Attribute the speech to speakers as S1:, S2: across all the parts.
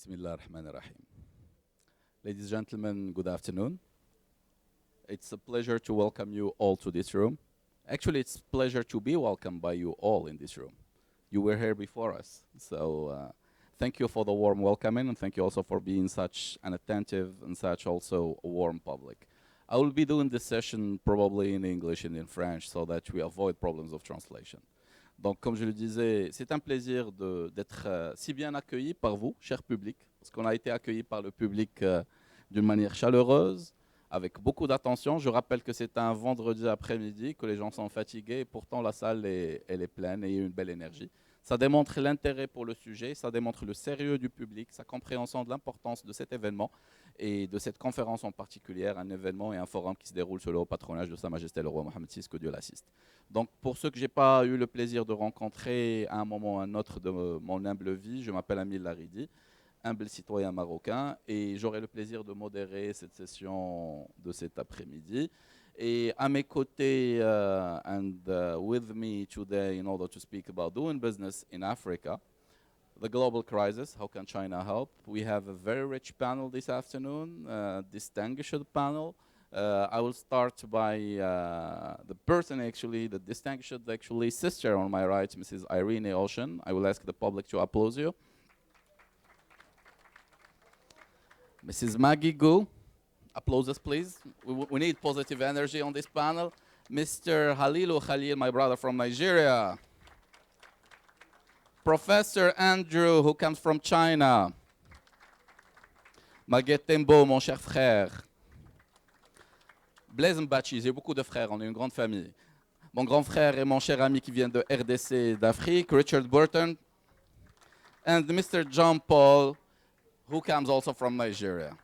S1: Bismillah ar-Rahman ar-Rahim. Ladies and gentlemen, good afternoon. It's a pleasure to welcome you all to this room. Actually, it's a pleasure to be welcomed by you all in this room. You were here before us. So thank you for the warm welcoming, and thank you also for being such an attentive and such also a warm public. I will be doing this session probably in English and in French so that we avoid problems of translation. Donc, comme je le disais, c'est un plaisir d'être si bien accueilli par vous, cher public, parce qu'on a été accueilli par le public d'une manière chaleureuse, avec beaucoup d'attention. Je rappelle que c'est un vendredi après-midi, que les gens sont fatigués, et pourtant la salle elle est pleine et il y a une belle énergie. Ça démontre l'intérêt pour le sujet, ça démontre le sérieux du public, sa compréhension de l'importance de cet événement et de cette conférence en particulier, un événement et un forum qui se déroule sur le Haut Patronage de Sa Majesté le roi Mohammed, que Dieu l'assiste. Donc pour ceux que je n'ai pas eu le plaisir de rencontrer à un moment ou à un autre de mon humble vie, je m'appelle Amil Laridi, humble citoyen marocain, et j'aurai le plaisir de modérer cette session de cet après-midi. Et à mes côtés, with me today in order to speak about doing business in Africa, the global crisis, how can China help? We have a very rich panel this afternoon, distinguished panel. I will start by the person actually, the distinguished actually sister on my right, Mrs. Irene Ocean. I will ask the public to applaud you. Mrs. Maggie Gu. Applauses, please. We need positive energy on this panel. Mr. Halilu Khalil, my brother from Nigeria. Professor Andrew, who comes from China. Maguette Tembo, mon cher frère. Blaise Mbachi, j'ai beaucoup de frères, on est une grande famille. Mon grand frère et mon cher ami qui vient de RDC d'Afrique, Richard Burton. And Mr. John Paul, who comes also from Nigeria.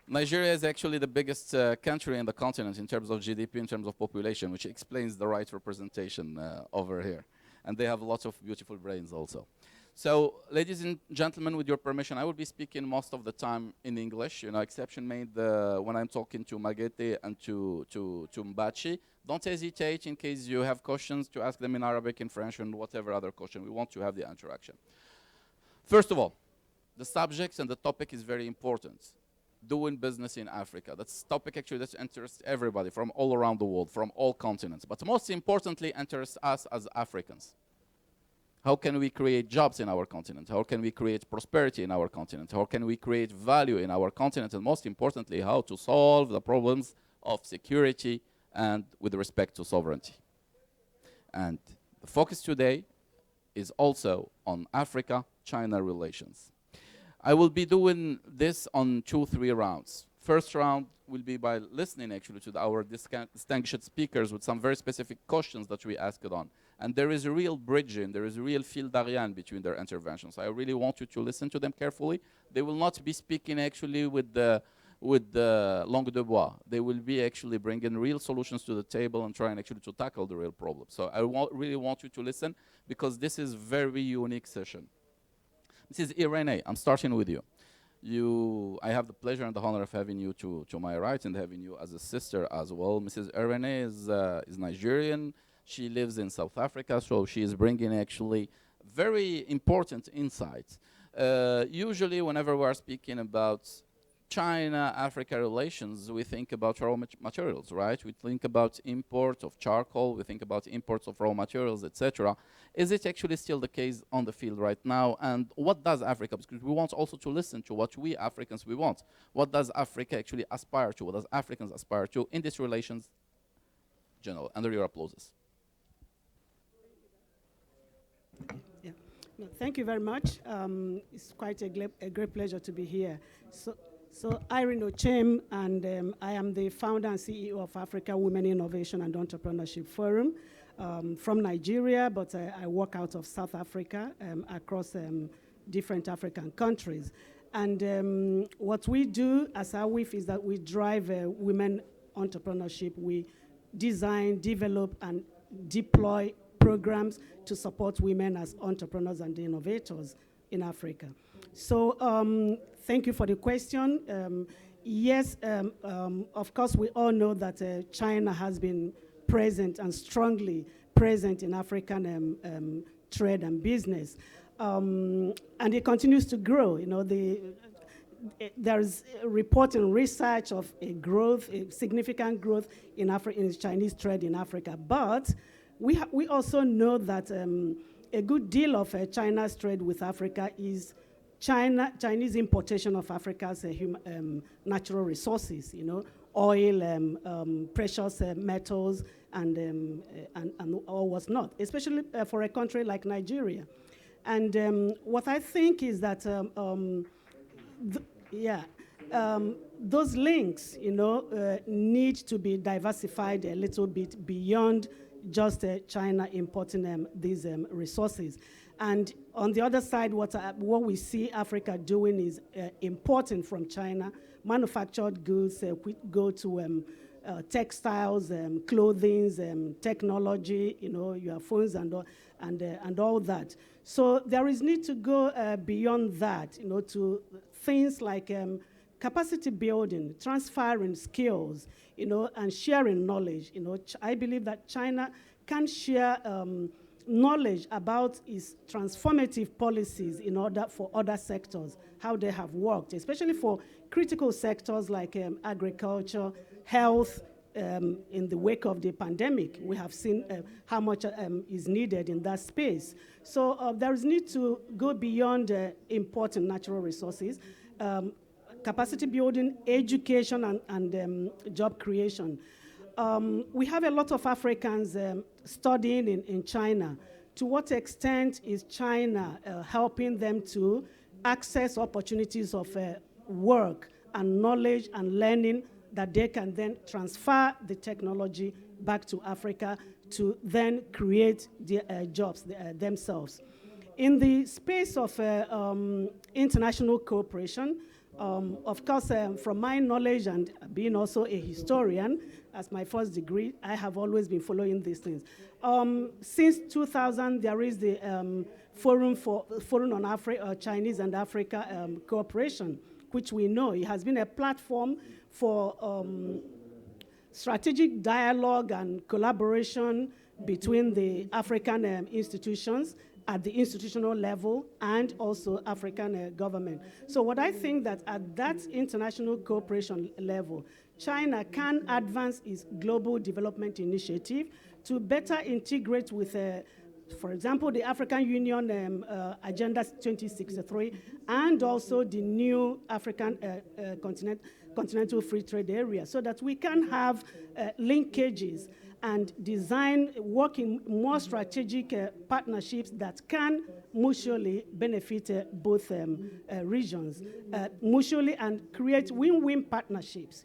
S1: Nigeria is actually the biggest country in the continent in terms of GDP, in terms of population, which explains the right representation over here. And they have lots of beautiful brains also. So, ladies and gentlemen, with your permission, I will be speaking most of the time in English, exception made when I'm talking to Magete and to Mbachi. Don't hesitate in case you have questions to ask them in Arabic, in French, and whatever other question. We want to have the interaction. First of all, the subject and the topic is very important. Doing business in Africa. That's a topic actually that interests everybody from all around the world, from all continents. But most importantly, interests us as Africans. How can we create jobs in our continent? How can we create prosperity in our continent? How can we create value in our continent? And most importantly, how to solve the problems of security and with respect to sovereignty. And the focus today is also on Africa-China relations. I will be doing this on 2-3 rounds. First round will be by listening actually to our distinguished speakers with some very specific questions that we asked on. And there is a real bridging, there is a real fil d'Ariane between their interventions. I really want you to listen to them carefully. They will not be speaking actually with the langue de bois. They will be actually bringing real solutions to the table and trying actually to tackle the real problem. So I really want you to listen because this is a very unique session. Mrs. Irene, I'm starting with you. I have the pleasure and the honor of having you to my right and having you as a sister as well. Mrs. Irene is Nigerian. She lives in South Africa, so she is bringing actually very important insights. Usually, whenever we are speaking about China-Africa relations, we think about raw materials, right? We think about import of charcoal, we think about imports of raw materials, etc. Is it actually still the case on the field right now? And what does Africa, because we want also to listen to what we Africans we want. What does Africa actually aspire to? What does Africans aspire to in these relations? General, under your applauses.
S2: Yeah. No, thank you very much. It's quite a great pleasure to be here. So Irene Ochem, and I am the founder and CEO of Africa Women Innovation and Entrepreneurship Forum from Nigeria, but I work out of South Africa across different African countries. And what we do as AWIF is that we drive women entrepreneurship. We design, develop, and deploy programs to support women as entrepreneurs and innovators in Africa. So thank you for the question. Yes, of course, we all know that China has been present and strongly present in African trade and business. And it continues to grow. There's a report and research of a growth, a significant growth in Chinese trade in Africa. But we also know that a good deal of China's trade with Africa is Chinese importation of Africa's natural resources, oil, precious metals, and all what's not, especially for a country like Nigeria. And what I think is that, those links, need to be diversified a little bit beyond just China importing these resources. And on the other side, what we see Africa doing is importing from China manufactured goods, which go to textiles, clothing, technology, your phones and all that. So there is need to go beyond that, to things like capacity building, transferring skills, and sharing knowledge. I believe that China can share knowledge about its transformative policies in order for other sectors, how they have worked, especially for critical sectors like agriculture, health. In the wake of the pandemic, we have seen how much is needed in that space. So there is need to go beyond important natural resources, capacity building, education, and job creation. We have a lot of Africans studying in China. To what extent is China helping them to access opportunities of work and knowledge and learning that they can then transfer the technology back to Africa to then create the jobs themselves? In the space of international cooperation, of course, from my knowledge and being also a historian, as my first degree, I have always been following these things. Since 2000, there is the Forum on Chinese and Africa Cooperation, which we know it has been a platform for strategic dialogue and collaboration between the African institutions at the institutional level and also African government. So what I think that at that international cooperation level, China can advance its global development initiative to better integrate with, for example, the African Union Agenda 2063 and also the new African Continental Free Trade Area, so that we can have linkages and work in more strategic partnerships that can mutually benefit both regions, mutually, and create win-win partnerships,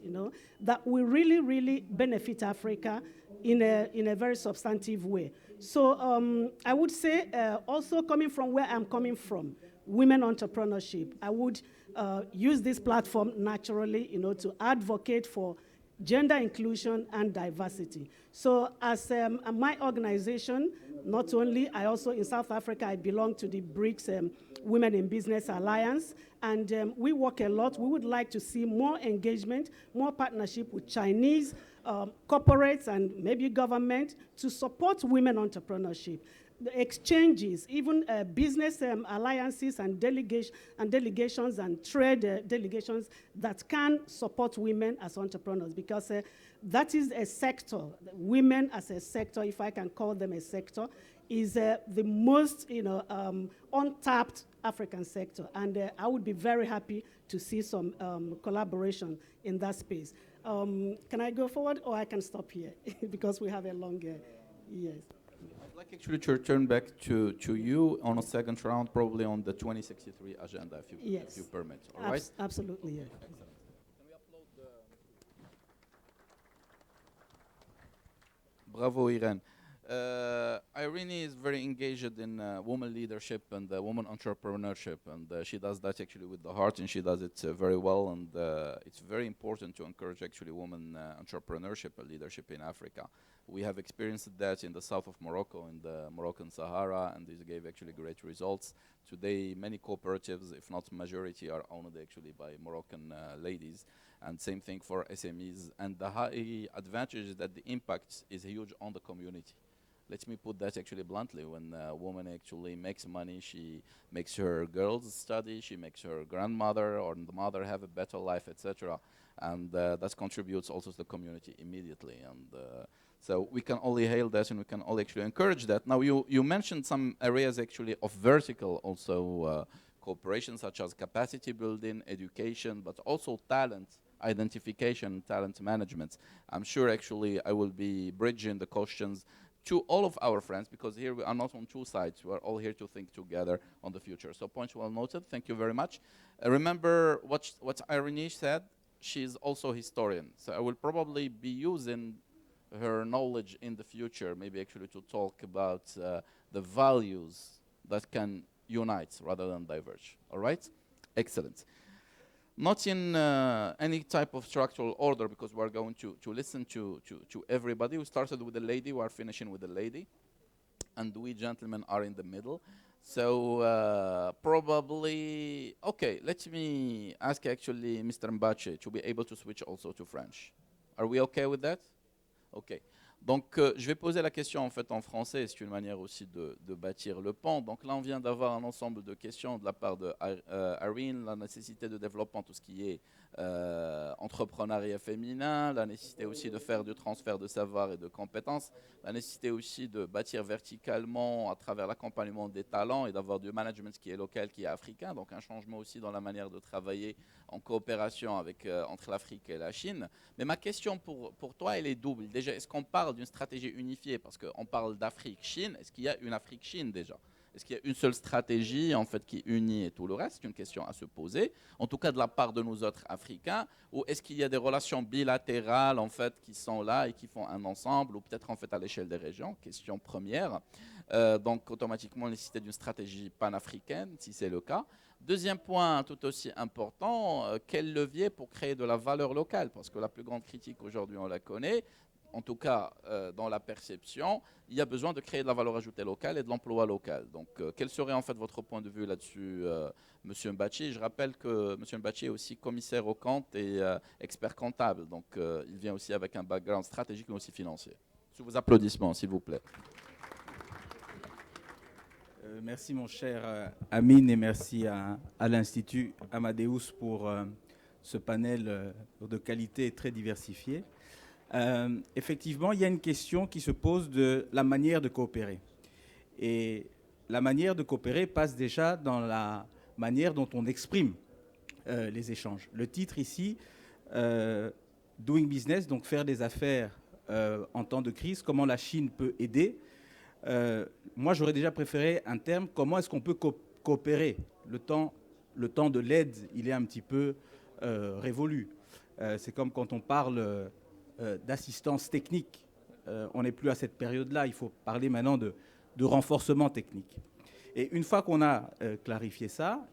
S2: that will really, really benefit Africa in a very substantive way. So I would say, also coming from where I'm coming from, women entrepreneurship, I would use this platform naturally, to advocate for gender inclusion and diversity. So as my organization, not only, I also in South Africa, I belong to the BRICS Women in Business Alliance, and we work a lot. We would like to see more engagement, more partnership with Chinese corporates and maybe government to support women entrepreneurship. The exchanges, even business alliances and delegations and trade delegations that can support women as entrepreneurs, because that is a sector. Women as a sector, if I can call them a sector, is the most untapped African sector, and I would be very happy to see some collaboration in that space. Can I go forward, or I can stop here because we have a longer yes.
S1: I'd like actually to return back to you on a second round, probably on the 2063 agenda, if you permit. All right?
S2: Absolutely, yeah.
S1: Excellent. Can we upload the... Bravo, Irene. Irene is very engaged in women leadership and women entrepreneurship, and she does that actually with the heart, and she does it very well, and it's very important to encourage actually women entrepreneurship and leadership in Africa. We have experienced that in the south of Morocco, in the Moroccan Sahara, and this gave actually great results. Today, many cooperatives, if not majority, are owned actually by Moroccan ladies, and same thing for SMEs. And the high advantage is that the impact is huge on the community. let me put that actually bluntly. When a woman actually makes money, she makes her girls study, she makes her grandmother or the mother have a better life, etc. And that contributes also to the community immediately. And so we can only hail that, and we can only actually encourage that. Now, you mentioned some areas actually of vertical also cooperation, such as capacity building, education, but also talent identification, talent management. I'm sure actually I will be bridging the questions to all of our friends, because here we are not on two sides. We are all here to think together on the future. So points well noted. Thank you very much. Remember what Irene said. She's also a historian. So I will probably be using her knowledge in the future, maybe actually to talk about the values that can unite rather than diverge. All right? Excellent. Not in any type of structural order, because we're going to listen to everybody. We started with the lady, we are finishing with the lady, and we gentlemen are in the middle. So probably, okay, let me ask actually Mr. Mbache to be able to switch also to French. Are we okay with that? Okay. Donc, je vais poser la question en fait en français, c'est une manière aussi de bâtir le pont. Donc là, on vient d'avoir un ensemble de questions de la part de Irene, la nécessité de développement, tout ce qui est entrepreneuriat féminin, la nécessité aussi de faire du transfert de savoir et de compétences, la nécessité aussi de bâtir verticalement à travers l'accompagnement des talents et d'avoir du management qui est local, qui est africain, donc un changement aussi dans la manière de travailler en coopération avec, entre l'Afrique et la Chine. Mais ma question pour toi, elle est double. Déjà, est-ce qu'on parle d'une stratégie unifiée, parce qu'on parle d'Afrique-Chine, est-ce qu'il y a une Afrique-Chine déjà? Est-ce qu'il y a une seule stratégie en fait qui unit et tout le reste? C'est une question à se poser, en tout cas de la part de nous autres Africains, ou est-ce qu'il y a des relations bilatérales en fait qui sont là et qui font un ensemble, ou peut-être en fait à l'échelle des régions? Question première. Donc automatiquement la nécessité d'une stratégie panafricaine, si c'est le cas. Deuxième point tout aussi important, quel levier pour créer de la valeur locale? Parce que la plus grande critique aujourd'hui, on la connaît, en tout cas dans la perception, il y a besoin de créer de la valeur ajoutée locale et de l'emploi local. Donc quel serait en fait votre point de vue là-dessus, Monsieur Mbachi? Je rappelle que Monsieur Mbachi est aussi commissaire aux comptes et expert comptable, donc il vient aussi avec un background stratégique mais aussi financier. Sous vos applaudissements, s'il vous plaît.
S3: Merci mon cher Amine, et merci à l'Institut Amadeus pour ce panel de qualité très diversifié. Effectivement, il y a une question qui se pose de la manière de coopérer. Et la manière de coopérer passe déjà dans la manière dont on exprime les échanges. Le titre ici, Doing Business, donc faire des affaires en temps de crise, comment la Chine peut aider. Moi, j'aurais déjà préféré un terme, comment est-ce qu'on peut coopérer. Le temps de l'aide, il est un petit peu révolu. C'est comme quand on parle d'assistance technique. On n'est plus à cette période-là. Il faut parler maintenant de renforcement technique. Et une fois qu'on a clarifié ça,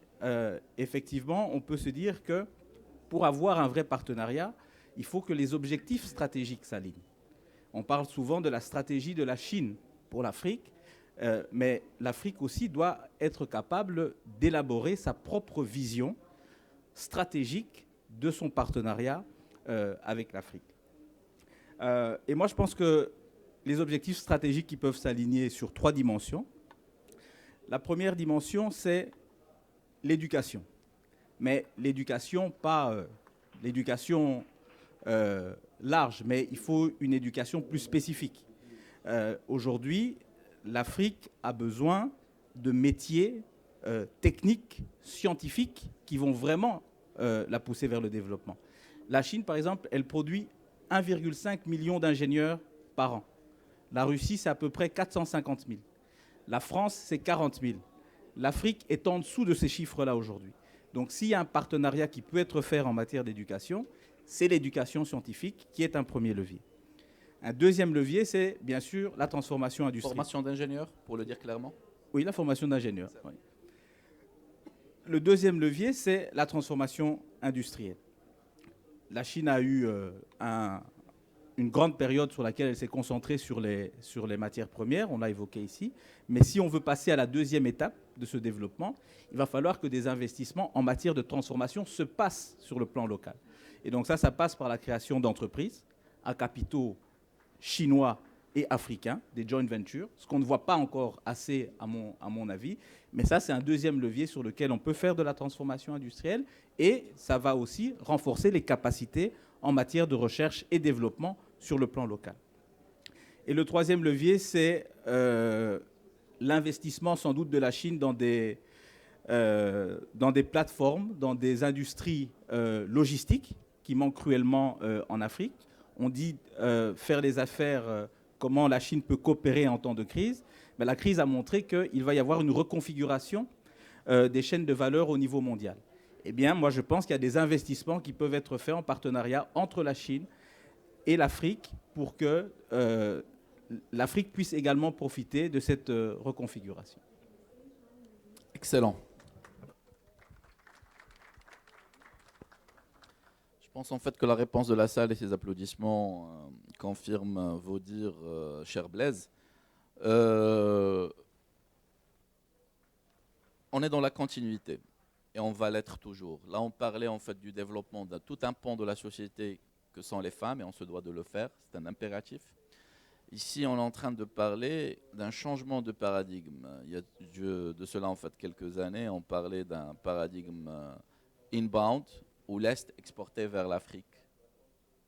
S3: effectivement, on peut se dire que pour avoir un vrai partenariat, il faut que les objectifs stratégiques s'alignent. On parle souvent de la stratégie de la Chine pour l'Afrique, mais l'Afrique aussi doit être capable d'élaborer sa propre vision stratégique de son partenariat avec l'Afrique. Et moi, je pense que les objectifs stratégiques qui peuvent s'aligner sur 3 dimensions. La première dimension, c'est l'éducation. Mais l'éducation, pas l'éducation large, mais il faut une éducation plus spécifique. Aujourd'hui, l'Afrique a besoin de métiers techniques, scientifiques, qui vont vraiment la pousser vers le développement. La Chine, par exemple, elle produit 1,5 million d'ingénieurs par an. La Russie, c'est à peu près 450 000. La France, c'est 40 000. L'Afrique est en dessous de ces chiffres-là aujourd'hui. Donc, s'il y a un partenariat qui peut être fait en matière d'éducation, c'est l'éducation scientifique qui est un premier levier. Un deuxième levier, c'est bien sûr la transformation industrielle.
S1: Formation d'ingénieurs, pour le dire clairement?
S3: Oui, la formation d'ingénieurs. Oui. Le deuxième levier, c'est la transformation industrielle. La Chine a eu une grande période sur laquelle elle s'est concentrée sur les matières premières, on l'a évoqué ici. Mais si on veut passer à la deuxième étape de ce développement, il va falloir que des investissements en matière de transformation se passent sur le plan local. Et donc ça passe par la création d'entreprises à capitaux chinois et africains, des joint ventures, ce qu'on ne voit pas encore assez à mon avis. Mais ça, c'est un deuxième levier sur lequel on peut faire de la transformation industrielle et ça va aussi renforcer les capacités en matière de recherche et développement sur le plan local. Et le troisième levier, c'est l'investissement sans doute de la Chine dans des plateformes, dans des industries logistiques qui manquent cruellement en Afrique. On dit faire les affaires, comment la Chine peut coopérer en temps de crise. Mais la crise a montré qu'il va y avoir une reconfiguration des chaînes de valeur au niveau mondial. Eh bien, moi, je pense qu'il y a des investissements qui peuvent être faits en partenariat entre la Chine et l'Afrique pour que l'Afrique puisse également profiter de cette reconfiguration.
S1: Excellent. Je pense en fait que la réponse de la salle et ses applaudissements confirment vos dires, cher Blaise. On est dans la continuité et on va l'être toujours. Là, on parlait en fait du développement de tout un pan de la société que sont les femmes et on se doit de le faire, c'est un impératif. Ici, on est en train de parler d'un changement de paradigme. Il y a de cela en fait quelques années, on parlait d'un paradigme inbound où l'Est exportait vers l'Afrique,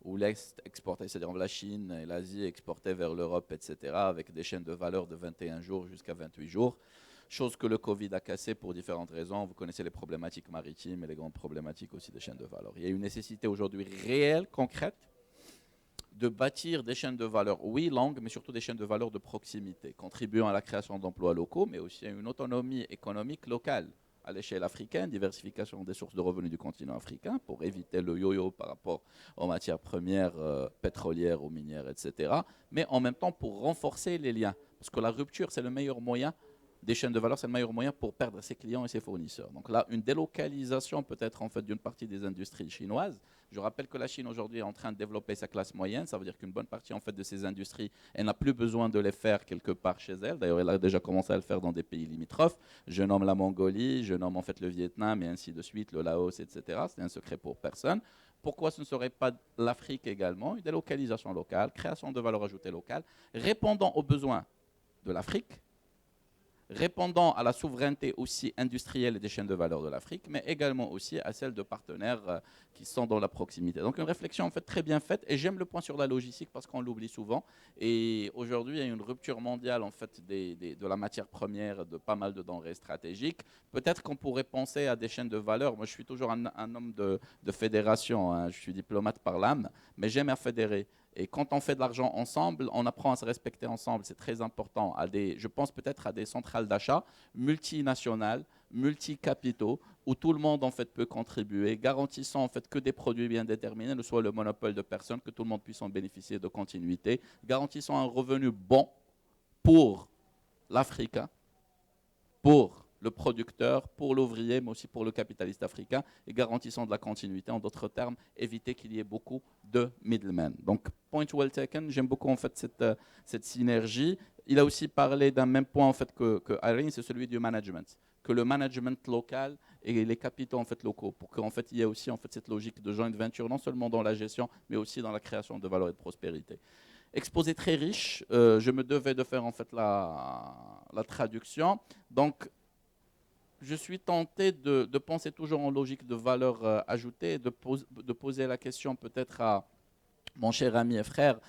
S1: où l'Est exportait, c'est-à-dire la Chine et l'Asie exportaient vers l'Europe, etc., avec des chaînes de valeur de 21 jours jusqu'à 28 jours, chose que le Covid a cassée pour différentes raisons. Vous connaissez les problématiques maritimes et les grandes problématiques aussi des chaînes de valeur. Il y a une nécessité aujourd'hui réelle, concrète, de bâtir des chaînes de valeur, oui, longues, mais surtout des chaînes de valeur de proximité, contribuant à la création d'emplois locaux, mais aussi à une autonomie économique locale à l'échelle africaine, diversification des sources de revenus du continent africain pour éviter le yo-yo par rapport aux matières premières pétrolières ou minières, etc. Mais en même temps pour renforcer les liens, parce que la rupture, c'est le meilleur moyen des chaînes de valeur, c'est le meilleur moyen pour perdre ses clients et ses fournisseurs. Donc là, une délocalisation peut-être en fait d'une partie des industries chinoises. Je rappelle que la Chine aujourd'hui est en train de développer sa classe moyenne. Ça veut dire qu'une bonne partie en fait de ces industries, elle n'a plus besoin de les faire quelque part chez elle. D'ailleurs, elle a déjà commencé à le faire dans des pays limitrophes. Je nomme la Mongolie, je nomme en fait le Vietnam et ainsi de suite, le Laos, etc. C'est un secret pour personne. Pourquoi ce ne serait pas l'Afrique également? Une délocalisation locale, création de valeur ajoutée locale, répondant aux besoins de l'Afrique, répondant à la souveraineté aussi industrielle des chaînes de valeur de l'Afrique, mais également aussi à celle de partenaires qui sont dans la proximité. Donc une réflexion en fait très bien faite, et j'aime le point sur la logistique parce qu'on l'oublie souvent. Et aujourd'hui, il y a une rupture mondiale en fait de la matière première, de pas mal de denrées stratégiques. Peut-être qu'on pourrait penser à des chaînes de valeur. Moi, je suis toujours un homme de fédération, hein. Je suis diplomate par l'âme, mais j'aime à fédérer. Et quand on fait de l'argent ensemble, on apprend à se respecter ensemble. C'est très important. Je pense peut-être à des centrales d'achat multinationales, multicapitaux, où tout le monde en fait peut contribuer, garantissant en fait que des produits bien déterminés ne soient le monopole de personne, que tout le monde puisse en bénéficier de continuité, garantissant un revenu bon pour l'Africain, pour le producteur, pour l'ouvrier, mais aussi pour le capitaliste africain, et garantissant de la continuité. En d'autres termes, éviter qu'il y ait beaucoup de middlemen. Donc, point well taken. J'aime beaucoup en fait cette synergie. Il a aussi parlé d'un même point en fait que Irene, c'est celui du management, que le management local et les capitaux en fait locaux, pour qu'en fait il y ait aussi en fait cette logique de joint venture, non seulement dans la gestion, mais aussi dans la création de valeur et de prospérité. Exposé très riche. Je me devais de faire en fait la traduction. Donc je suis tenté de penser toujours en logique de valeur ajoutée, de poser la question peut-être à mon cher ami et frère,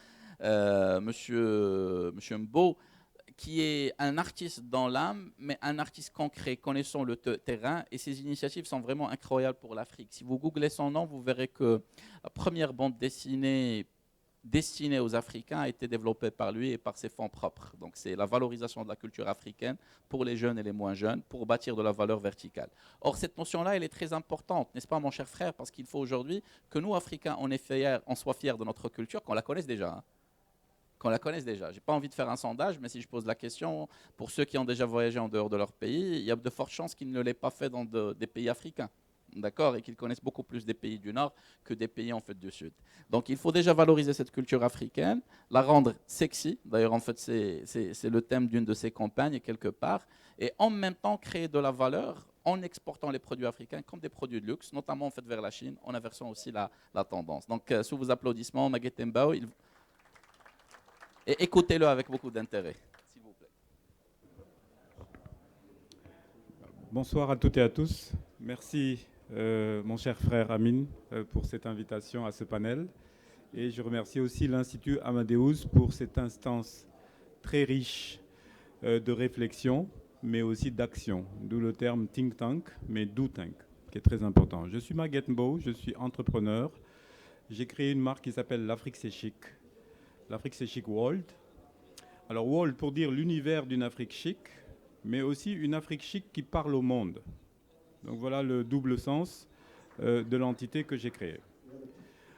S1: monsieur Mbo, qui est un artiste dans l'âme, mais un artiste concret, connaissant le terrain, et ses initiatives sont vraiment incroyables pour l'Afrique. Si vous googlez son nom, vous verrez que la première bande dessinée aux Africains a été développée par lui et par ses fonds propres. Donc c'est la valorisation de la culture africaine pour les jeunes et les moins jeunes, pour bâtir de la valeur verticale. Or cette notion-là, elle est très importante, n'est-ce pas mon cher frère? Parce qu'il faut aujourd'hui que nous, Africains, on soit fiers de notre culture, qu'on la connaisse déjà. Hein. Qu'on la connaisse déjà. Je n'ai pas envie de faire un sondage, mais si je pose la question, pour ceux qui ont déjà voyagé en dehors de leur pays, il y a de fortes chances qu'ils ne l'aient pas fait dans des pays africains. D'accord, et qu'ils connaissent beaucoup plus des pays du Nord que des pays en fait du Sud. Donc il faut déjà valoriser cette culture africaine, la rendre sexy. D'ailleurs en fait c'est le thème d'une de ses campagnes quelque part, et en même temps créer de la valeur en exportant les produits africains comme des produits de luxe, notamment en fait vers la Chine, en inversant aussi la tendance. Donc sous vos applaudissements, Majesté. et écoutez-le avec beaucoup d'intérêt. S'il vous plaît.
S4: Bonsoir à toutes et à tous. Merci, mon cher frère Amin, pour cette invitation à ce panel. Et je remercie aussi l'Institut Amadeus pour cette instance très riche de réflexion, mais aussi d'action, d'où le terme think tank, mais do tank, qui est très important. Je suis Majesté, je suis entrepreneur. J'ai créé une marque qui s'appelle l'Afrique c'est chic, l'Afrique c'est chic World. Alors World pour dire l'univers d'une Afrique chic, mais aussi une Afrique chic qui parle au monde. Donc voilà le double sens de l'entité que j'ai créée.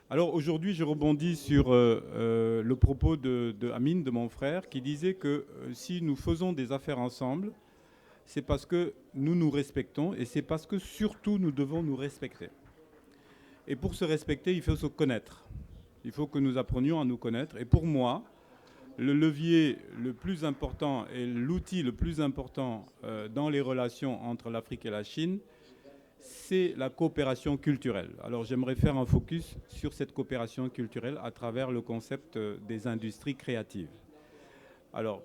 S4: Alors aujourd'hui, je rebondis sur le propos de Amin, de mon frère, qui disait que si nous faisons des affaires ensemble, c'est parce que nous nous respectons et c'est parce que surtout nous devons nous respecter. Et pour se respecter, il faut se connaître. Il faut que nous apprenions à nous connaître. Et pour moi, le levier le plus important et l'outil le plus important dans les relations entre l'Afrique et la Chine, c'est la coopération culturelle. Alors j'aimerais faire un focus sur cette coopération culturelle à travers le concept des industries créatives. Alors,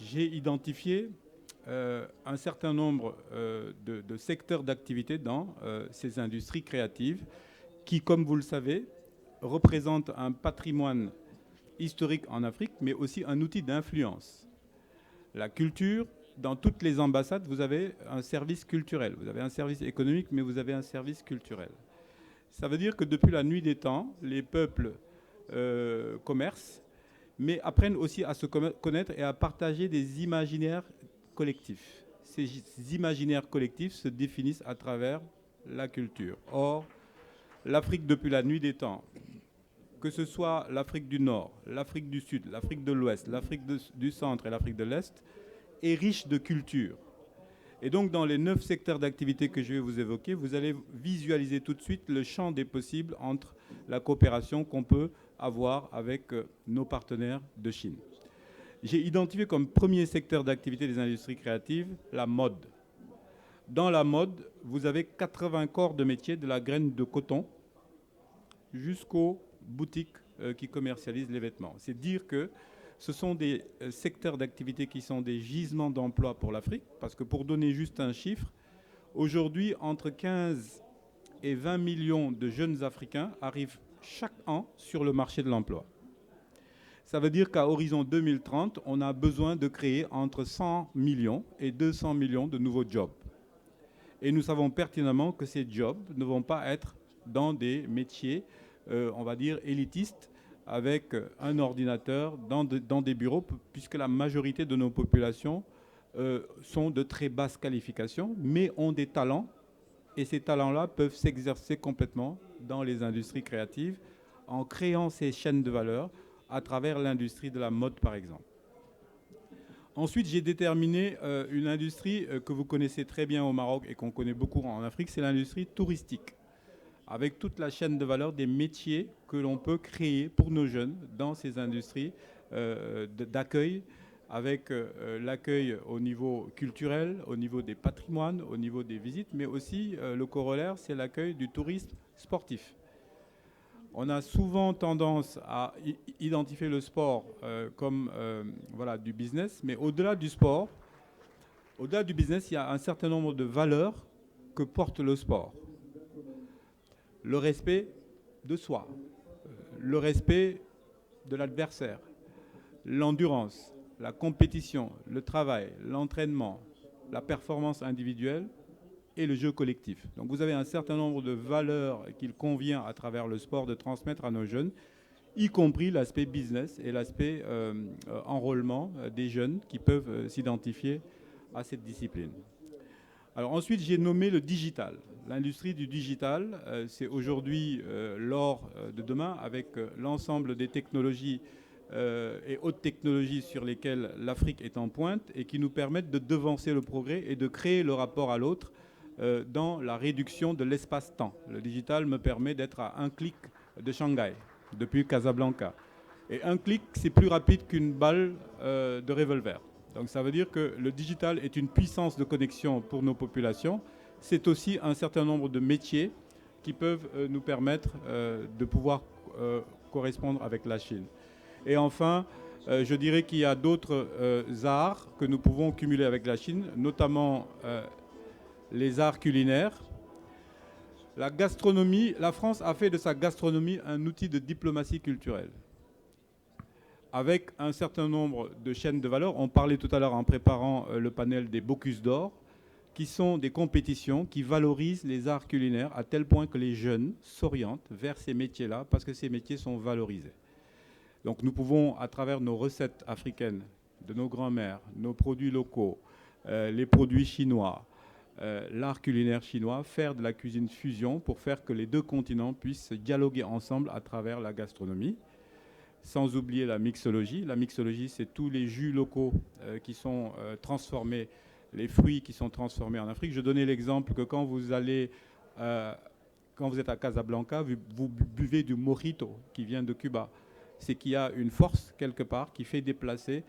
S4: j'ai identifié un certain nombre de secteurs d'activité dans ces industries créatives qui, comme vous le savez, représentent un patrimoine historique en Afrique, mais aussi un outil d'influence. La culture, dans toutes les ambassades, vous avez un service culturel. Vous avez un service économique, mais vous avez un service culturel. Ça veut dire que depuis la nuit des temps, les peuples commercent, mais apprennent aussi à se connaître et à partager des imaginaires collectifs. Ces imaginaires collectifs se définissent à travers la culture. Or, l'Afrique, depuis la nuit des temps, que ce soit l'Afrique du Nord, l'Afrique du Sud, l'Afrique de l'Ouest, l'Afrique du Centre et l'Afrique de l'Est, est riche de culture. Et donc, dans les 9 secteurs d'activité que je vais vous évoquer, vous allez visualiser tout de suite le champ des possibles entre la coopération qu'on peut avoir avec nos partenaires de Chine. J'ai identifié comme premier secteur d'activité des industries créatives la mode. Dans la mode, vous avez 80 corps de métier, de la graine de coton jusqu'aux boutiques qui commercialisent les vêtements. C'est dire que ce sont des secteurs d'activité qui sont des gisements d'emploi pour l'Afrique, parce que pour donner juste un chiffre, aujourd'hui, entre 15 et 20 millions de jeunes Africains arrivent chaque an sur le marché de l'emploi. Ça veut dire qu'à horizon 2030, on a besoin de créer entre 100 millions et 200 millions de nouveaux jobs. Et nous savons pertinemment que ces jobs ne vont pas être dans des métiers, on va dire, élitistes, avec un ordinateur dans des bureaux, puisque la majorité de nos populations sont de très basse qualification, mais ont des talents, et ces talents-là peuvent s'exercer complètement dans les industries créatives, en créant ces chaînes de valeur à travers l'industrie de la mode, par exemple. Ensuite, j'ai déterminé une industrie que vous connaissez très bien au Maroc et qu'on connaît beaucoup en Afrique, c'est l'industrie touristique, avec toute la chaîne de valeur des métiers que l'on peut créer pour nos jeunes dans ces industries d'accueil, avec l'accueil au niveau culturel, au niveau des patrimoines, au niveau des visites, mais aussi le corollaire, c'est l'accueil du tourisme sportif. On a souvent tendance à identifier le sport comme voilà, du business, mais au-delà du sport, au-delà du business, il y a un certain nombre de valeurs que porte le sport. Le respect de soi, le respect de l'adversaire, l'endurance, la compétition, le travail, l'entraînement, la performance individuelle et le jeu collectif. Donc vous avez un certain nombre de valeurs qu'il convient à travers le sport de transmettre à nos jeunes, y compris l'aspect business et l'aspect enrôlement des jeunes qui peuvent s'identifier à cette discipline. Alors ensuite, j'ai nommé le digital. L'industrie du digital, c'est aujourd'hui l'or de demain avec l'ensemble des technologies et hautes technologies sur lesquelles l'Afrique est en pointe et qui nous permettent de devancer le progrès et de créer le rapport à l'autre dans la réduction de l'espace-temps. Le digital me permet d'être à un clic de Shanghai, depuis Casablanca. Et un clic, c'est plus rapide qu'une balle de revolver. Donc ça veut dire que le digital est une puissance de connexion pour nos populations. C'est aussi un certain nombre de métiers qui peuvent nous permettre de pouvoir correspondre avec la Chine. Et enfin, je dirais qu'il y a d'autres arts que nous pouvons cumuler avec la Chine, notamment les arts culinaires. La gastronomie, la France a fait de sa gastronomie un outil de diplomatie culturelle. Avec un certain nombre de chaînes de valeur, on parlait tout à l'heure en préparant le panel des Bocuse d'Or, qui sont des compétitions qui valorisent les arts culinaires à tel point que les jeunes s'orientent vers ces métiers-là parce que ces métiers sont valorisés. Donc nous pouvons, à travers nos recettes africaines, de nos grands-mères, nos produits locaux, les produits chinois, l'art culinaire chinois, faire de la cuisine fusion pour faire que les deux continents puissent dialoguer ensemble à travers la gastronomie, sans oublier la mixologie. La mixologie, c'est tous les jus locaux qui sont transformés, les fruits qui sont transformés en Afrique. Je donnais l'exemple que quand vous êtes à Casablanca, vous buvez du mojito qui vient de Cuba. C'est qu'il y a une force quelque part qui fait déplacer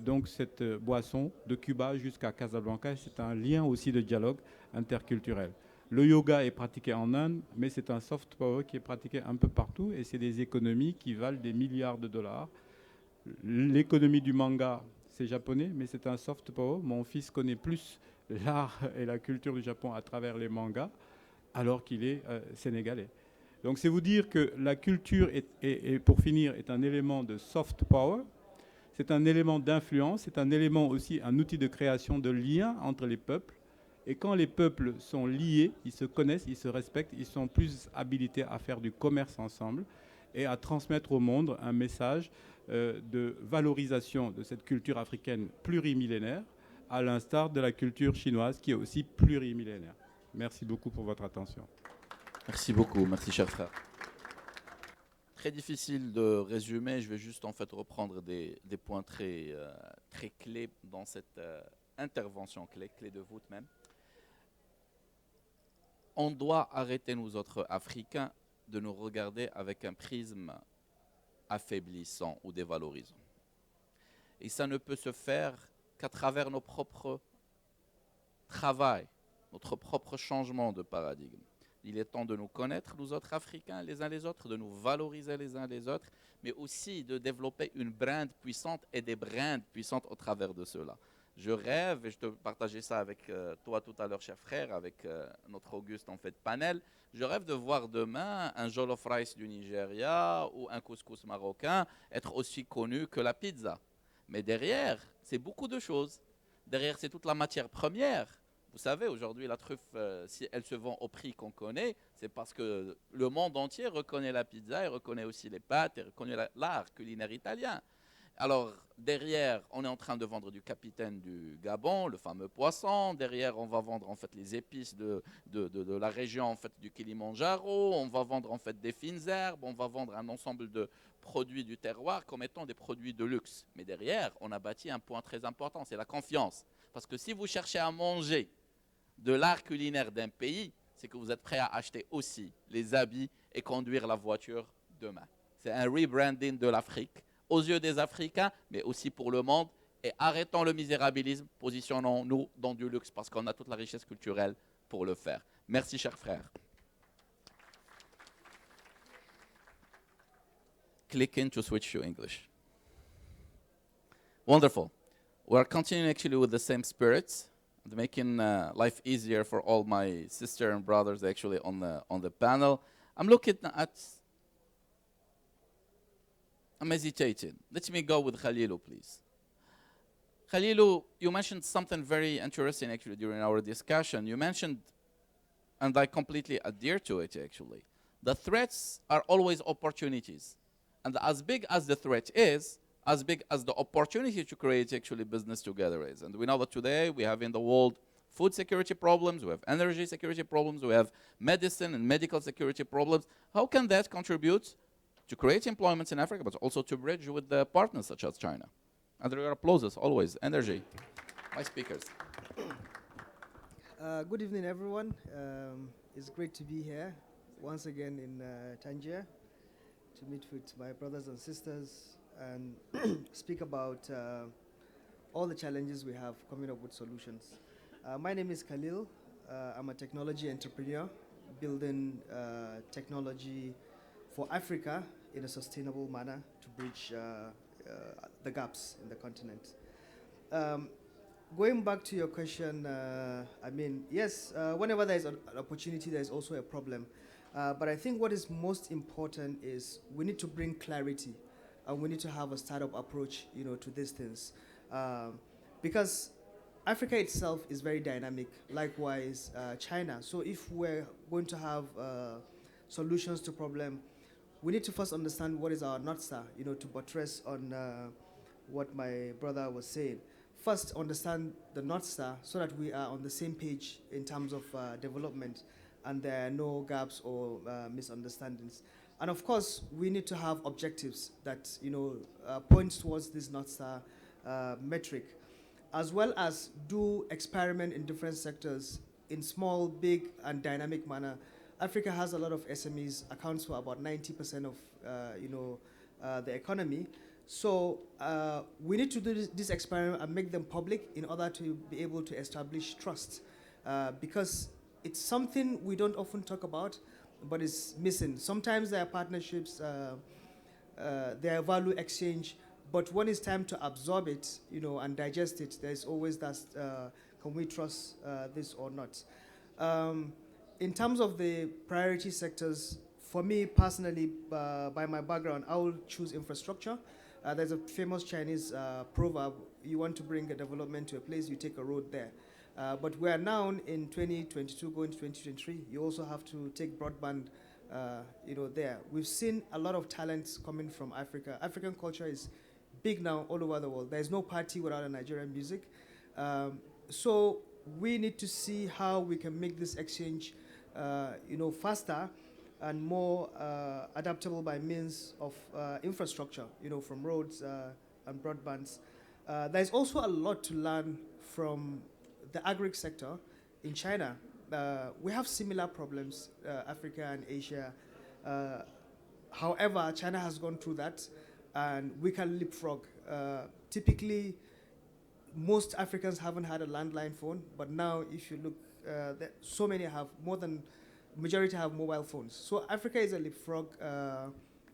S4: donc cette boisson de Cuba jusqu'à Casablanca. C'est un lien aussi de dialogue interculturel. Le yoga est pratiqué en Inde, mais c'est un soft power qui est pratiqué un peu partout et c'est des économies qui valent des milliards de dollars. L'économie du manga, c'est japonais, mais c'est un soft power. Mon fils connaît plus l'art et la culture du Japon à travers les mangas, alors qu'il est sénégalais. Donc c'est vous dire que la culture, pour finir, est un élément de soft power, c'est un élément d'influence, c'est un élément aussi, un outil de création de liens entre les peuples. Et quand les peuples sont liés, ils se connaissent, ils se respectent, ils sont plus habilités à faire du commerce ensemble et à transmettre au monde un message de valorisation de cette culture africaine plurimillénaire, à l'instar de la culture chinoise qui est aussi plurimillénaire. Merci beaucoup pour votre attention.
S1: Merci beaucoup, merci cher frère. Très difficile de résumer, je vais juste en fait reprendre des points très clés dans cette intervention clé de voûte même. On doit arrêter, nous autres Africains, de nous regarder avec un prisme affaiblissant ou dévalorisant. Et ça ne peut se faire qu'à travers nos propres travail, notre propre changement de paradigme. Il est temps de nous connaître, nous autres Africains, les uns les autres, de nous valoriser les uns les autres, mais aussi de développer une brand puissante et des brands puissantes au travers de cela. Je rêve, et je te partageais ça avec toi tout à l'heure, cher frère, avec notre Auguste en fait panel, je rêve de voir demain un jollof rice du Nigeria ou un couscous marocain être aussi connu que la pizza. Mais derrière, c'est beaucoup de choses. Derrière, c'est toute la matière première. Vous savez, aujourd'hui, la truffe, si elle se vend au prix qu'on connaît, c'est parce que le monde entier reconnaît la pizza et reconnaît aussi les pâtes et reconnaît l'art culinaire italien. Alors, derrière, on est en train de vendre du capitaine du Gabon, le fameux poisson. Derrière, on va vendre en fait les épices de la région en fait, du Kilimandjaro. On va vendre en fait des fines herbes. On va vendre un ensemble de produits du terroir comme étant des produits de luxe. Mais derrière, on a bâti un point très important, c'est la confiance. Parce que si vous cherchez à manger de l'art culinaire d'un pays, c'est que vous êtes prêt à acheter aussi les habits et conduire la voiture demain. C'est un rebranding de l'Afrique aux yeux des Africains, mais aussi pour le monde. Et arrêtons le misérabilisme, positionnons-nous dans du luxe parce qu'on a toute la richesse culturelle pour le faire. Merci, chers frères. Click in to switch to English. Wonderful. We're continuing actually with the same spirit, making life easier for all my sisters and brothers actually on the panel. I'm hesitating. Let me go with Khalilou, please. Khalilou, you mentioned something very interesting actually during our discussion. You mentioned, and I completely adhere to it actually, the threats are always opportunities. And as big as the threat is, as big as the opportunity to create actually business together is. And we know that today we have in the world food security problems, we have energy security problems, we have medicine and medical security problems. How can that contribute to create employment in Africa, but also to bridge with the partners such as China? And there are applauses always. Energy. My speakers.
S5: Good evening, everyone. It's great to be here once again in Tanger to meet with my brothers and sisters and speak about all the challenges we have coming up with solutions. My name is Khalil. I'm a technology entrepreneur building technology for Africa in a sustainable manner to bridge the gaps in the continent. Going back to your question, I mean, yes, whenever there's an opportunity, there's also a problem. But I think what is most important is we need to bring clarity, and we need to have a startup approach, to these things, because Africa itself is very dynamic. Likewise, China. So if we're going to have solutions to problem, we need to first understand what is our North Star, to buttress on what my brother was saying. First, understand the North Star so that we are on the same page in terms of development and there are no gaps or misunderstandings. And of course, we need to have objectives that points towards this North Star metric, as well as do experiment in different sectors in small, big, and dynamic manner. Africa has a lot of SMEs, accounts for about 90% of the economy. So we need to do this experiment and make them public in order to be able to establish trust, because it's something we don't often talk about, but it's missing. Sometimes there are partnerships, there are value exchange, but when it's time to absorb it, and digest it, there's always that, can we trust this or not? In terms of the priority sectors, for me personally, by my background, I will choose infrastructure. There's a famous Chinese proverb, you want to bring a development to a place, you take a road there. But we are now in 2022 going to 2023, you also have to take broadband there. We've seen a lot of talents coming from Africa. African culture is big now all over the world. There's no party without a Nigerian music. So we need to see how we can make this exchange faster and more adaptable by means of infrastructure, from roads and broadbands. There's also a lot to learn from the agri sector in China. We have similar problems, Africa and Asia. However, China has gone through that, and we can leapfrog. Typically, most Africans haven't had a landline phone, but now if you look, so many have, majority have mobile phones. So Africa is a leapfrog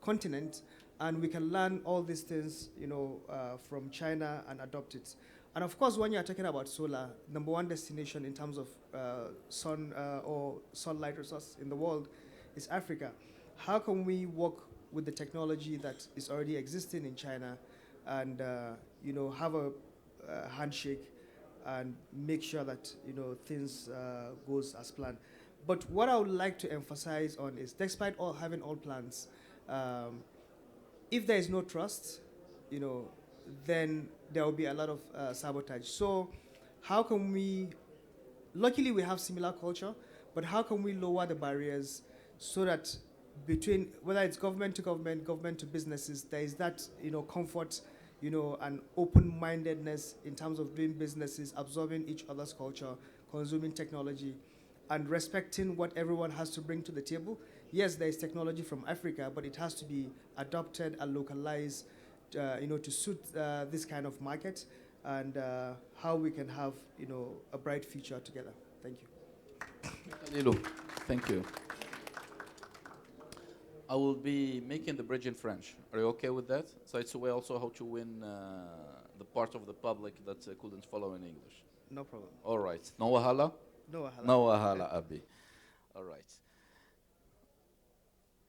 S5: continent, and we can learn all these things, from China and adopt it. And of course, when you're talking about solar, number one destination in terms of sun or sunlight resource in the world is Africa. How can we work with the technology that is already existing in China and have a handshake and make sure that things goes as planned? But what I would like to emphasize on is, despite having all plans, if there is no trust, then there will be a lot of sabotage. So how can we, luckily we have similar culture, but how can we lower the barriers so that between, whether it's government to government, government to businesses, there is that, comfort, and open-mindedness in terms of doing businesses, absorbing each other's culture, consuming technology, and respecting what everyone has to bring to the table. Yes, there is technology from Africa, but it has to be adopted and localized, to suit this kind of market, and how we can have, a bright future together. Thank you.
S1: Khalilou, thank you. I will be making the bridge in French. Are you okay with that? So it's a way also how to win the part of the public that couldn't follow in English.
S5: No problem.
S1: All right. No wahala?
S5: No wahala.
S1: No wahala, Abi. All right.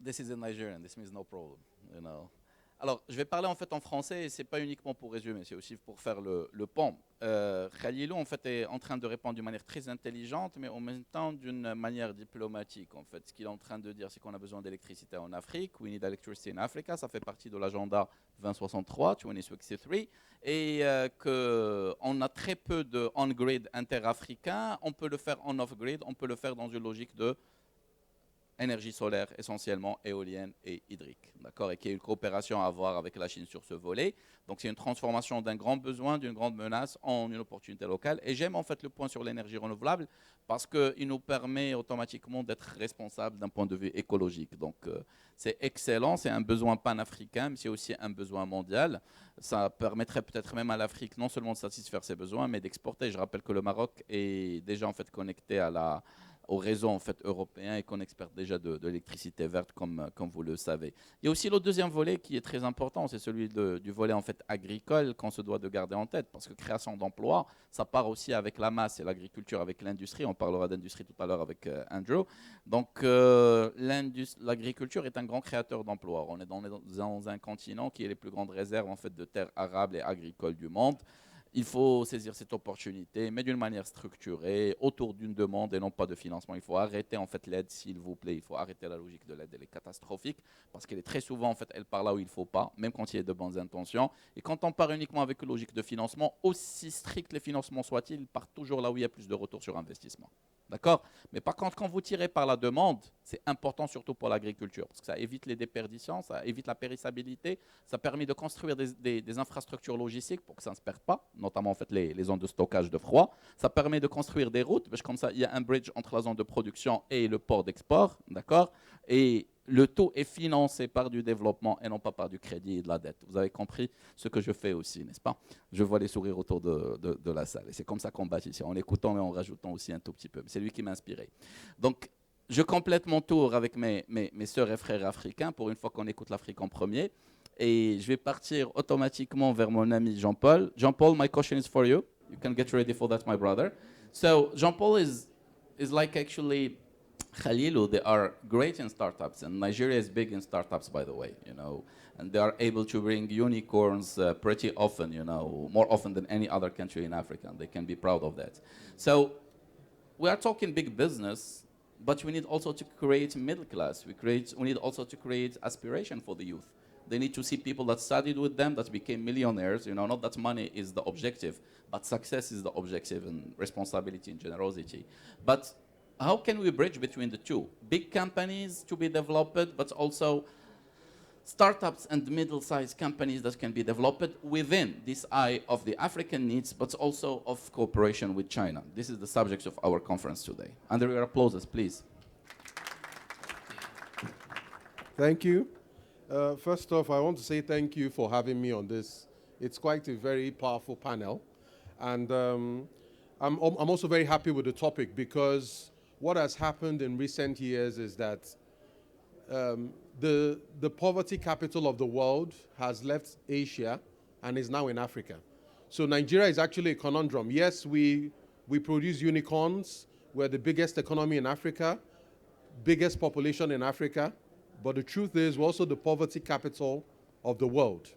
S1: This is in Nigerian. This means no problem, Alors, je vais parler en fait en français, et c'est pas uniquement pour résumer, c'est aussi pour faire le pont. Khalilou en fait est en train de répondre d'une manière très intelligente, mais en même temps d'une manière diplomatique. En fait, ce qu'il est en train de dire, c'est qu'on a besoin d'électricité en Afrique. We need electricity in Africa. Ça fait partie de l'agenda 2063, 2063, et qu'on a très peu de on-grid interafricain. On peut le faire en off-grid. On peut le faire dans une logique de énergie solaire essentiellement, éolienne et hydrique, d'accord, et qu'il y a une coopération à avoir avec la Chine sur ce volet. Donc c'est une transformation d'un grand besoin, d'une grande menace en une opportunité locale. Et j'aime en fait le point sur l'énergie renouvelable parce qu'il nous permet automatiquement d'être responsable d'un point de vue écologique. Donc c'est excellent, c'est un besoin panafricain, mais c'est aussi un besoin mondial. Ça permettrait peut-être même à l'Afrique non seulement de satisfaire ses besoins, mais d'exporter. Je rappelle que le Maroc est déjà en fait connecté à au réseau en fait européen et qu'on experte déjà de l'électricité verte comme vous le savez. Il y a aussi le deuxième volet qui est très important, c'est celui du volet en fait agricole qu'on se doit de garder en tête, parce que création d'emplois, ça part aussi avec la masse et l'agriculture avec l'industrie. On parlera d'industrie tout à l'heure avec Andrew. Donc l'agriculture est un grand créateur d'emplois. On est dans un continent qui est les plus grandes réserves en fait de terres arables et agricoles du monde. Il faut saisir cette opportunité, mais d'une manière structurée, autour d'une demande et non pas de financement. Il faut arrêter en fait l'aide, s'il vous plaît. Il faut arrêter la logique de l'aide, elle est catastrophique, parce qu'elle est très souvent en fait, elle part là où il ne faut pas, même quand il y a de bonnes intentions. Et quand on part uniquement avec une logique de financement, aussi strict les financements soient-ils, ils partent toujours là où il y a plus de retour sur investissement. D'accord? Mais par contre, quand vous tirez par la demande, c'est important surtout pour l'agriculture, parce que ça évite les déperditions, ça évite la périssabilité, ça permet de construire des infrastructures logistiques pour que ça ne se perde pas, notamment en fait les zones de stockage de froid. Ça permet de construire des routes, parce que comme ça, il y a un bridge entre la zone de production et le port d'export, d'accord? Et le tout est financé par du développement et non pas par du crédit et de la dette. Vous avez compris ce que je fais aussi, n'est-ce pas? Je vois les sourires autour de la salle. Et c'est comme ça qu'on bâtit ici, en écoutant et en rajoutant aussi un tout petit peu. C'est lui qui m'a inspiré. Donc, je complète mon tour avec mes sœurs et frères africains, pour une fois qu'on écoute l'Afrique en premier. Et je vais partir automatiquement vers mon ami Jean-Paul. Jean-Paul, my question is for you. You can get ready for that, my brother. So, Jean-Paul is like actually Khalilou. They are great in startups, and Nigeria is big in startups, by the way, you know, and they are able to bring unicorns pretty often, you know, more often than any other country in Africa, and they can be proud of that. So we are talking big business, but we need also to create middle class. We need also to create aspiration for the youth. They need to see people that studied with them, that became millionaires, you know, not that money is the objective, but success is the objective, and responsibility and generosity. But how can we bridge between the two? Big companies to be developed, but also startups and middle-sized companies that can be developed within this eye of the African needs, but also of cooperation with China. This is the subject of our conference today. Under your applauses, please.
S6: Thank you. First off, I want to say thank you for having me on this. It's quite a very powerful panel. And I'm also very happy with the topic, because what has happened in recent years is that the poverty capital of the world has left Asia and is now in Africa. So Nigeria is actually a conundrum. Yes, we produce unicorns. We're the biggest economy in Africa, biggest population in Africa. But the truth is, we're also the poverty capital of the world.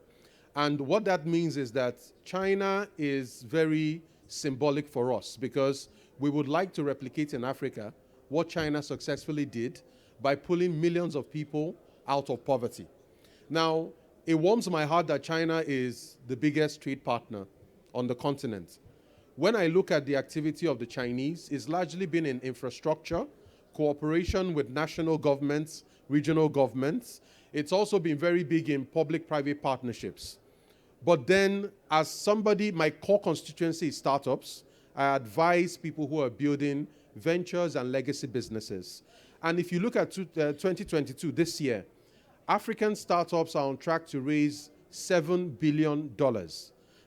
S6: And what that means is that China is very symbolic for us, because we would like to replicate in Africa what China successfully did by pulling millions of people out of poverty. Now, it warms my heart that China is the biggest trade partner on the continent. When I look at the activity of the Chinese, it's largely been in infrastructure, cooperation with national governments, regional governments. It's also been very big in public-private partnerships. But then, as somebody, my core constituency is startups. I advise people who are building ventures and legacy businesses. And if you look at 2022, this year, African startups are on track to raise $7 billion.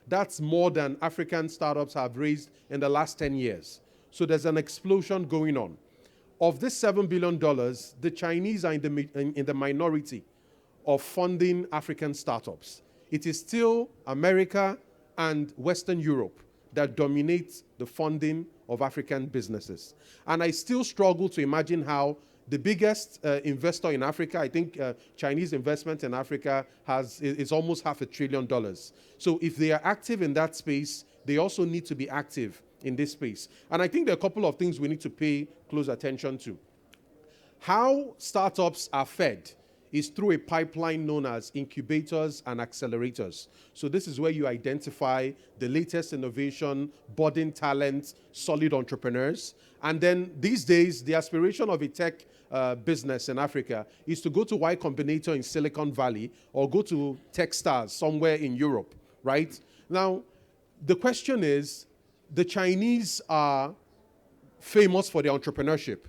S6: That's more than African startups have raised in the last 10 years. So there's an explosion going on. Of this $7 billion, the Chinese are in the minority of funding African startups. It is still America and Western Europe that dominate the funding of African businesses. And I still struggle to imagine how the biggest investor in Africa, I think Chinese investment in Africa is almost $500 billion. So if they are active in that space, they also need to be active in this space. And I think there are a couple of things we need to pay close attention to. How startups are fed is through a pipeline known as incubators and accelerators. So this is where you identify the latest innovation, budding talent, solid entrepreneurs. And then these days, the aspiration of a tech business in Africa is to go to Y Combinator in Silicon Valley or go to Techstars somewhere in Europe, right? Now, the question is, the Chinese are famous for their entrepreneurship.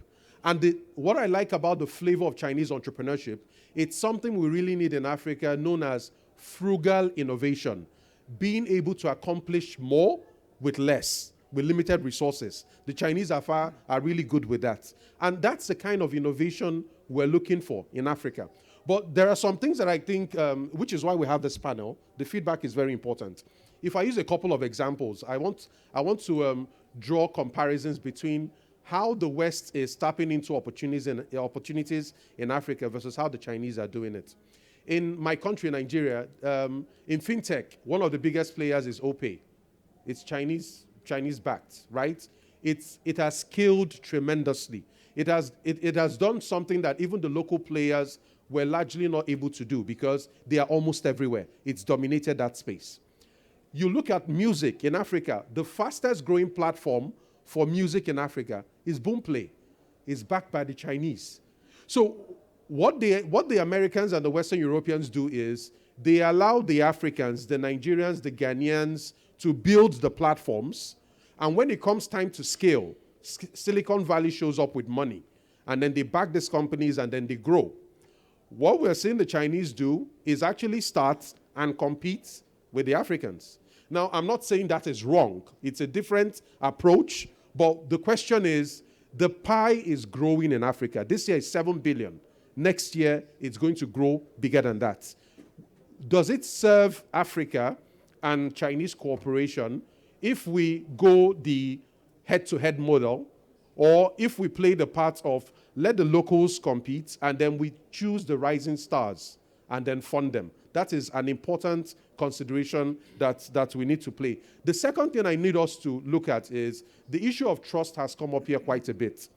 S6: And what I like about the flavor of Chinese entrepreneurship, it's something we really need in Africa, known as frugal innovation, being able to accomplish more with less. with limited resources. The Chinese are really good with that. And that's the kind of innovation we're looking for in Africa. But there are some things that I think, which is why we have this panel. The feedback is very important. If I use a couple of examples, I want to draw comparisons between how the West is tapping into opportunities in Africa versus how the Chinese are doing it. In my country, Nigeria, in fintech, one of the biggest players is OPay. It's Chinese-backed, right? It has scaled tremendously. It has done something that even the local players were largely not able to do because they are almost everywhere. It's dominated that space. You look at music in Africa, the fastest growing platform for music in Africa is Boomplay. It's backed by the Chinese. So what the Americans and the Western Europeans do is they allow the Africans, the Nigerians, the Ghanaians to build the platforms. And when it comes time to scale, Silicon Valley shows up with money. And then they back these companies and then they grow. What we're seeing the Chinese do is actually start and compete with the Africans. Now, I'm not saying that is wrong. It's a different approach. But the question is, the pie is growing in Africa. This year is 7 billion. Next year, it's going to grow bigger than that. Does it serve Africa and Chinese cooperation if we go the head-to-head model, or if we play the part of let the locals compete and then we choose the rising stars and then fund them? That is an important consideration that we need to play. The second thing I need us to look at is the issue of trust has come up here quite a bit.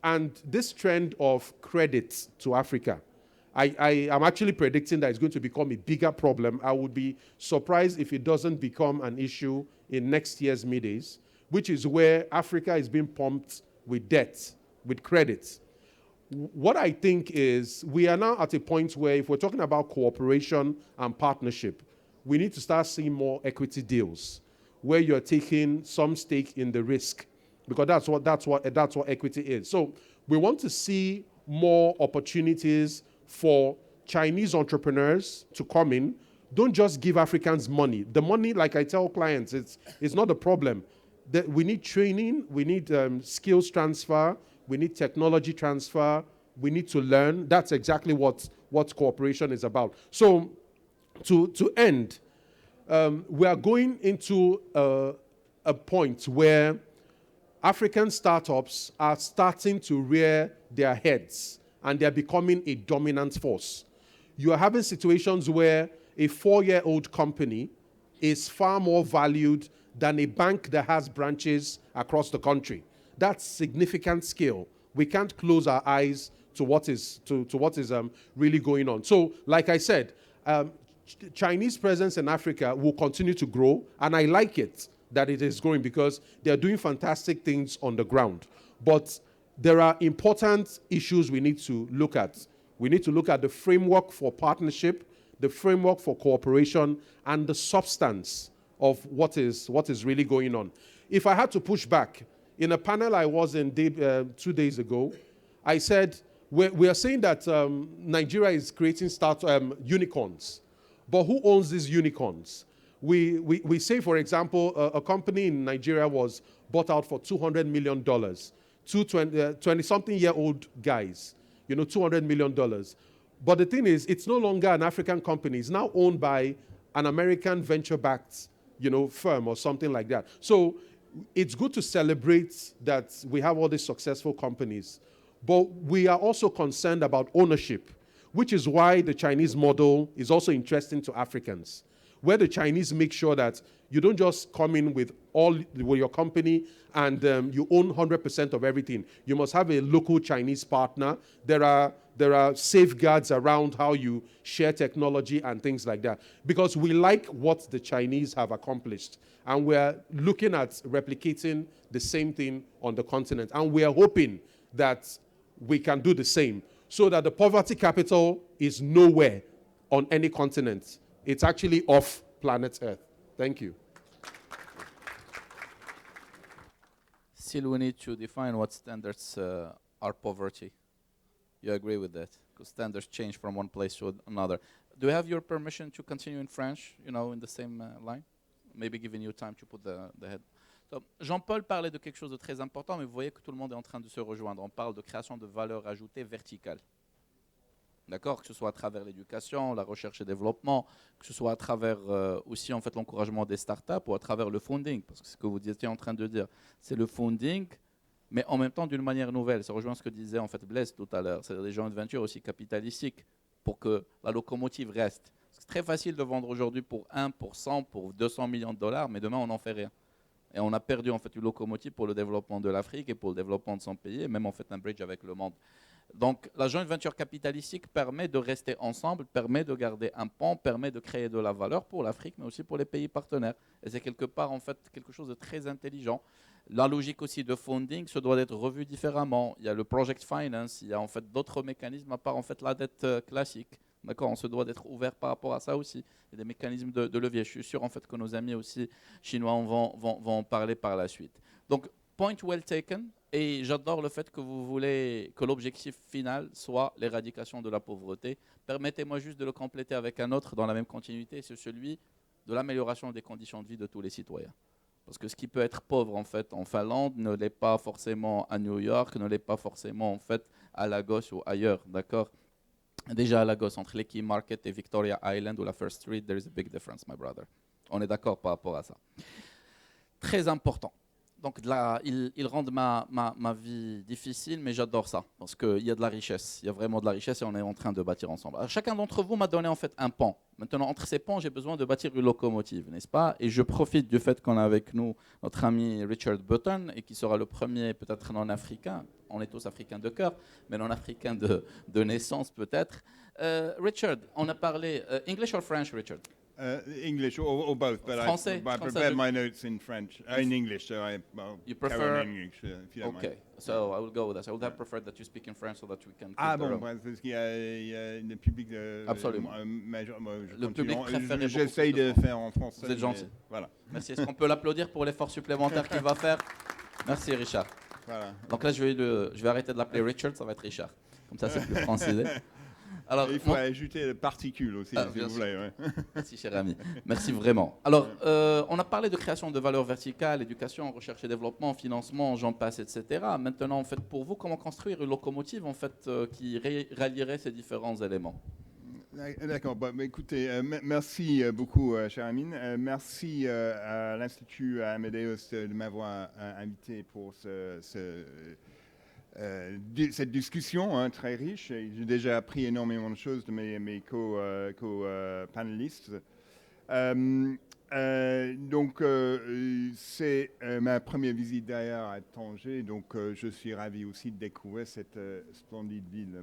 S6: And this trend of credit to Africa, I am actually predicting that it's going to become a bigger problem. I would be surprised if it doesn't become an issue in next year's MEDays, which is where Africa is being pumped with debt, with credit. What I think is we are now at a point where if we're talking about cooperation and partnership, we need to start seeing more equity deals where you're taking some stake in the risk, because that's what equity is. So we want to see more opportunities for Chinese entrepreneurs to come in. Don't just give Africans money. The money, like I tell clients, it's not a problem. We need training, we need skills transfer, we need technology transfer, we need to learn. That's exactly what cooperation is about. So to end, we are going into a point where African startups are starting to rear their heads and they're becoming a dominant force. You are having situations where a 4-year-old company is far more valued than a bank that has branches across the country. That's significant scale. We can't close our eyes to what is really going on. So, like I said, Chinese presence in Africa will continue to grow, and I like it that it is growing because they're doing fantastic things on the ground. But there are important issues we need to look at. We need to look at the framework for partnership, the framework for cooperation, and the substance of what is really going on. If I had to push back, in a panel I was in 2 days ago, I said, we are saying that Nigeria is creating unicorns. But who owns these unicorns? We say, for example, a company in Nigeria was bought out for $200 million. Two 20-something-year-old guys, $200 million. But the thing is, it's no longer an African company. It's now owned by an American venture-backed, firm or something like that. So it's good to celebrate that we have all these successful companies. But we are also concerned about ownership, which is why the Chinese model is also interesting to Africans, where the Chinese make sure that you don't just come in with your company and you own 100% of everything. You must have a local Chinese partner. There are safeguards around how you share technology and things like that, because we like what the Chinese have accomplished, and we're looking at replicating the same thing on the continent, and we are hoping that we can do the same so that the poverty capital is nowhere on any continent. It's actually off planet Earth. Thank you.
S1: Still, we need to define what standards are poverty. You agree with that? Because standards change from one place to another. Do you have your permission to continue in French, in the same line? Maybe giving you time to put the head. Donc, Jean-Paul parlait de quelque chose de très important, mais vous voyez que tout le monde est en train de se rejoindre. On parle de création de valeur ajoutée verticale. D'accord, que ce soit à travers l'éducation, la recherche et développement, que ce soit à travers aussi en fait l'encouragement des startups ou à travers le funding, parce que c'est ce que vous étiez en train de dire, c'est le funding, mais en même temps d'une manière nouvelle. Ça rejoint ce que disait en fait Blaise tout à l'heure, c'est-à-dire des joint ventures aussi capitalistiques pour que la locomotive reste. C'est très facile de vendre aujourd'hui pour 1, pour 100, pour 200 millions de dollars, mais demain on n'en fait rien. Et on a perdu en fait une locomotive pour le développement de l'Afrique et pour le développement de son pays, et même en fait un bridge avec le monde. Donc la joint venture capitalistique permet de rester ensemble, permet de garder un pont, permet de créer de la valeur pour l'Afrique, mais aussi pour les pays partenaires. Et c'est quelque part en fait quelque chose de très intelligent. La logique aussi de funding se doit d'être revue différemment. Il y a le project finance, il y a en fait d'autres mécanismes à part en fait la dette classique. D'accord, on se doit d'être ouvert par rapport à ça aussi. Il y a des mécanismes de levier. Je suis sûr en fait que nos amis aussi chinois vont en parler par la suite. Donc point well taken. Et j'adore le fait que vous voulez que l'objectif final soit l'éradication de la pauvreté. Permettez-moi juste de le compléter avec un autre dans la même continuité, c'est celui de l'amélioration des conditions de vie de tous les citoyens. Parce que ce qui peut être pauvre en fait en Finlande ne l'est pas forcément à New York, ne l'est pas forcément en fait à Lagos ou ailleurs, d'accord? Déjà à Lagos, entre les Key Market et Victoria Island ou la First Street, there is a big difference, my brother. On est d'accord par rapport à ça. Très important. Donc là, ils rendent ma vie difficile, mais j'adore ça, parce qu'il y a de la richesse, il y a vraiment de la richesse et on est en train de bâtir ensemble. Alors, chacun d'entre vous m'a donné en fait un pont. Maintenant, entre ces ponts, j'ai besoin de bâtir une locomotive, n'est-ce pas? Et je profite du fait qu'on a avec nous notre ami Richard Button, et qui sera le premier peut-être non-africain, on est tous africains de cœur, mais non-africains de naissance peut-être. Richard, on a parlé, English or French, Richard?
S7: English or both, but
S1: Français,
S7: I prepared my notes in French, in English, so
S1: You
S7: carry on
S1: prefer-
S7: in English, if you don't mind.
S1: Okay, so I will go with that. I would have preferred that you speak in French so that we can keep
S7: Ah
S1: the
S7: bon,
S1: room.
S7: parce qu'il y a le public
S1: Absolument.
S7: majeur, moi,
S1: Le public préférait beaucoup
S7: j'essaye
S1: plus de
S7: de
S1: France.
S7: faire en français.
S1: Vous êtes gentil.
S7: mais Voilà,
S1: Merci. Est-ce qu'on peut l'applaudir pour l'effort supplémentaire qu'il va faire? Merci, Richard.
S7: voilà.
S1: Donc là, je vais arrêter de l'appeler Richard, ça va être Richard. Comme ça, c'est plus francisé. Alors,
S7: Et il faut ajouter les particules aussi,
S1: Ah,
S7: si
S1: bien
S7: vous
S1: sûr.
S7: voulez. Ouais.
S1: Merci, cher ami. Merci vraiment. Alors, on a parlé de création de valeur verticale, éducation, recherche et développement, financement, j'en passe, etc. Maintenant, en fait, pour vous, comment construire une locomotive en fait, qui rallierait ces différents éléments?
S7: D'accord. Bah, écoutez, merci beaucoup, cher Amine. Merci à l'Institut à Amadeus de m'avoir invité pour cette discussion très riche. J'ai déjà appris énormément de choses de mes co-panélistes. Donc, c'est ma première visite d'ailleurs à Tanger, donc je suis ravi aussi de découvrir cette splendide ville.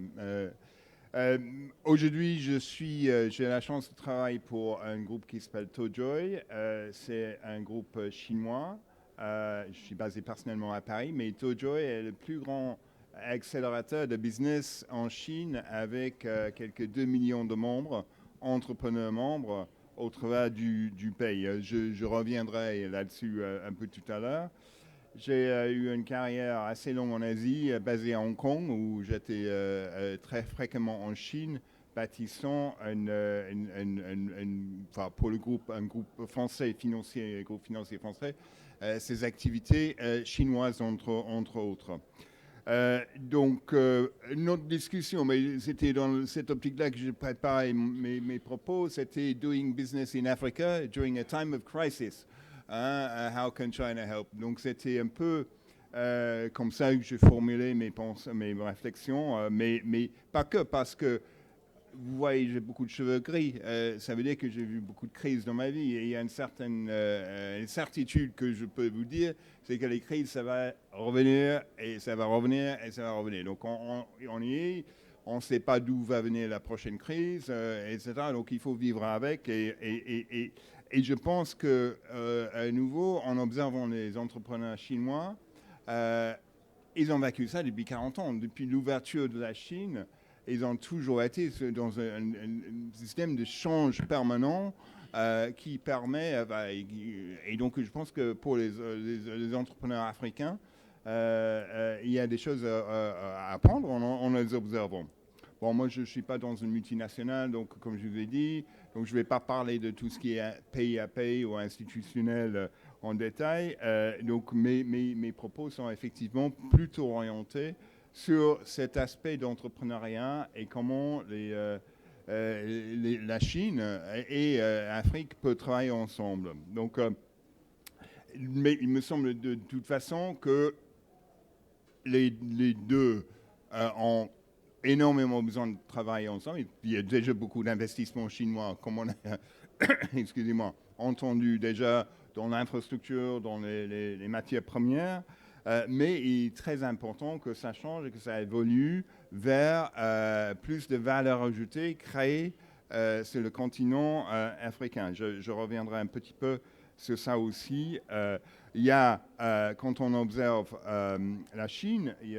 S7: Aujourd'hui, j'ai la chance de travailler pour un groupe qui s'appelle Tojoy. C'est un groupe chinois. Je suis basé personnellement à Paris, mais Tojoy est le plus grand accélérateur de business en Chine avec quelques 2 millions de membres, entrepreneurs membres au travers du pays. Je reviendrai là-dessus un peu tout à l'heure. J'ai eu une carrière assez longue en Asie, basée à Hong Kong, où j'étais très fréquemment en Chine, bâtissant pour le groupe, un groupe français financier, groupe financier français, ses activités chinoises entre autres. Donc, une autre discussion, mais c'était dans cette optique-là que j'ai préparé mes propos, c'était Doing Business in Africa during a time of crisis. How can China help? Donc, c'était un peu comme ça que j'ai formulé mes réflexions, mais pas que, parce que vous voyez, j'ai beaucoup de cheveux gris. Ça veut dire que j'ai vu beaucoup de crises dans ma vie. Et il y a une certaine certitude que je peux vous dire, c'est que les crises, ça va revenir, et ça va revenir, et ça va revenir. Donc, on y est. On ne sait pas d'où va venir la prochaine crise, etc. Donc, il faut vivre avec. Et je pense que, à nouveau, en observant les entrepreneurs chinois, ils ont vécu ça depuis 40 ans. Depuis l'ouverture de la Chine, ils ont toujours été dans un système de change permanent qui permet... et donc, je pense que pour les entrepreneurs africains, il y a des choses à apprendre en les observant. Bon, moi, je ne suis pas dans une multinationale, donc, comme je vous ai dit, donc je ne vais pas parler de tout ce qui est pays à pays ou institutionnel en détail. Donc mes propos sont effectivement plutôt orientés sur cet aspect d'entrepreneuriat et comment la Chine et l'Afrique peuvent travailler ensemble. Donc, mais il me semble de toute façon que les deux ont énormément besoin de travailler ensemble. Il y a déjà beaucoup d'investissements chinois, comme on a excusez-moi, entendu déjà dans l'infrastructure, dans les matières premières. Mais il est très important que ça change et que ça évolue vers plus de valeur ajoutée créée sur le continent africain. Je reviendrai un petit peu sur ça aussi. Il y a, quand on observe la Chine, et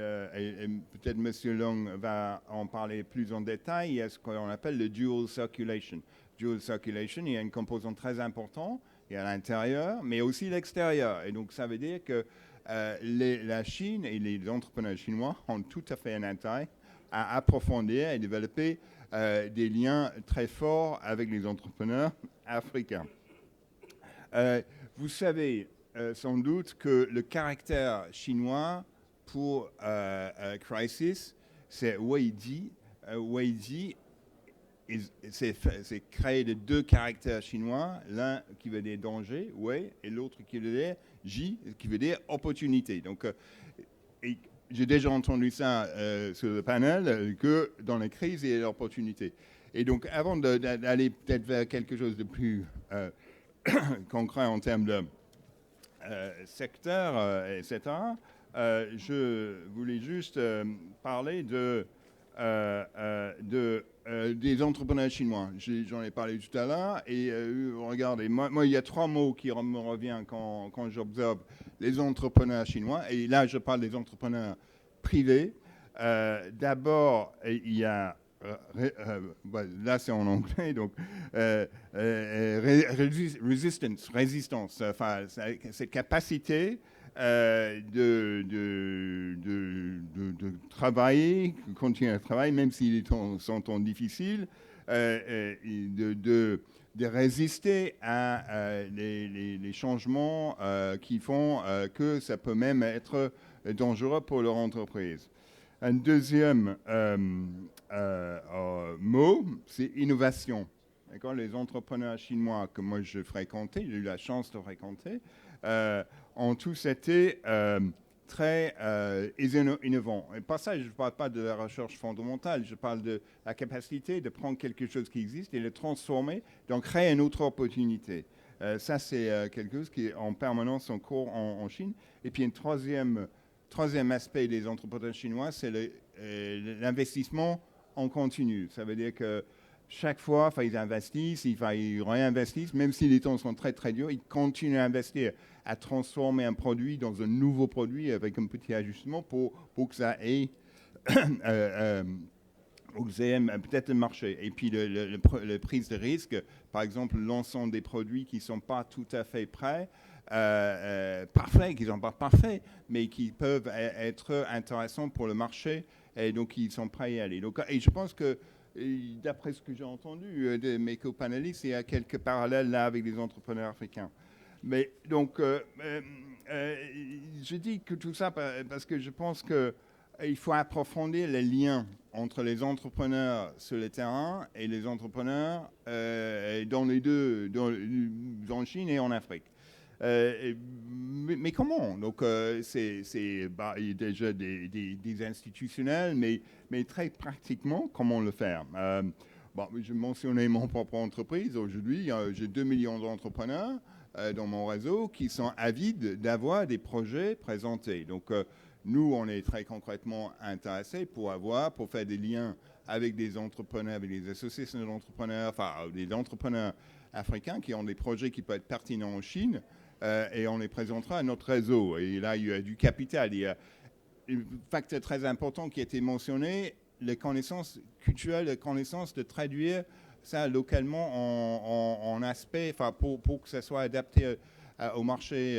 S7: peut-être M. Long va en parler plus en détail, il y a ce qu'on appelle le dual circulation. Dual circulation, il y a une composante très importante, il y a l'intérieur, mais aussi l'extérieur. Et donc ça veut dire que la Chine et les entrepreneurs chinois ont tout à fait un intérêt à approfondir et développer des liens très forts avec les entrepreneurs africains. Vous savez sans doute que le caractère chinois pour Crises, c'est Weidi. Weidi, c'est créé de deux caractères chinois, l'un qui veut dire danger, Wei, et l'autre qui veut dire Ji, qui veut dire opportunité. Donc, j'ai déjà entendu ça sur le panel, que dans les crises, il y a l'opportunité. Et donc, avant d'aller peut-être vers quelque chose de plus concret en termes de secteur, etc., je voulais juste parler des entrepreneurs chinois. J'en ai parlé tout à l'heure. Et regardez, moi, il y a trois mots qui me reviennent quand j'observe les entrepreneurs chinois. Et là, je parle des entrepreneurs privés. D'abord, il y a... là, c'est en anglais, donc résistance, enfin, cette capacité de travailler, continuer à travailler, même si les temps sont difficiles, de résister à les changements qui font que ça peut même être dangereux pour leur entreprise. Un deuxième mot, c'est innovation. D'accord, les entrepreneurs chinois que moi je fréquentais, j'ai eu la chance de fréquenter, ont tous été très innovants. Et par ça, je ne parle pas de la recherche fondamentale, je parle de la capacité de prendre quelque chose qui existe et le transformer, donc créer une autre opportunité. Ça, c'est quelque chose qui est en permanence en cours en Chine. Et puis un troisième aspect des entrepreneurs chinois, c'est l'investissement en continu. Ça veut dire que chaque fois, ils investissent, ils réinvestissent, même si les temps sont très très durs, ils continuent à investir, à transformer un produit dans un nouveau produit avec un petit ajustement pour que ça ait peut-être le marché. Et puis le prise de risque, par exemple, l'ensemble des produits qui ne sont pas tout à fait prêts, parfaits, qui ne sont pas parfaits, mais qui peuvent être intéressants pour le marché, et donc ils sont prêts à y aller. Donc, et je pense que, d'après ce que j'ai entendu de mes copanélistes, il y a quelques parallèles là avec les entrepreneurs africains. Mais donc, je dis que tout ça parce que je pense qu'il faut approfondir les liens entre les entrepreneurs sur le terrain et les entrepreneurs dans les deux, en Chine et en Afrique. Mais comment? Donc, il y a déjà des institutionnels, mais très pratiquement, comment le faire? Je mentionnais mon propre entreprise. Aujourd'hui, j'ai 2 millions d'entrepreneurs dans mon réseau qui sont avides d'avoir des projets présentés. Donc, nous, on est très concrètement intéressés pour faire des liens avec des entrepreneurs, avec des associations d'entrepreneurs, enfin, des entrepreneurs africains qui ont des projets qui peuvent être pertinents en Chine. Et on les présentera à notre réseau. Et là, il y a du capital. Il y a un facteur très important qui a été mentionné, les connaissances culturelles, les connaissances de traduire ça localement en aspect, pour que ça soit adapté au marché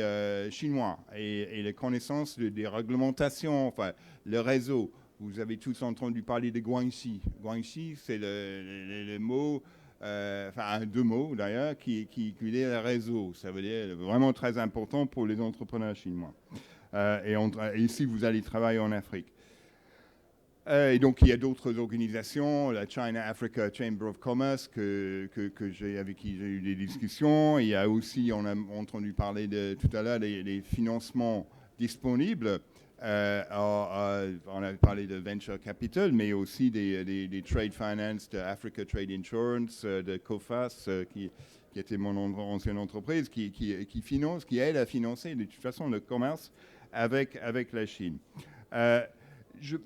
S7: chinois. Et les connaissances des réglementations, le réseau. Vous avez tous entendu parler de Guangxi. Guangxi, c'est le mot enfin 2 mots d'ailleurs, qui est le réseau. Ça veut dire vraiment très important pour les entrepreneurs chinois. Et ici, vous allez travailler en Afrique. Et donc, il y a d'autres organisations, la China Africa Chamber of Commerce, avec qui j'ai eu des discussions. Il y a aussi, on a entendu parler tout à l'heure, des financements disponibles. On a parlé de venture capital, mais aussi des trade finance, de Africa Trade Insurance, de COFAS, qui était mon ancienne entreprise, qui aide à financer de toute façon le commerce avec la Chine.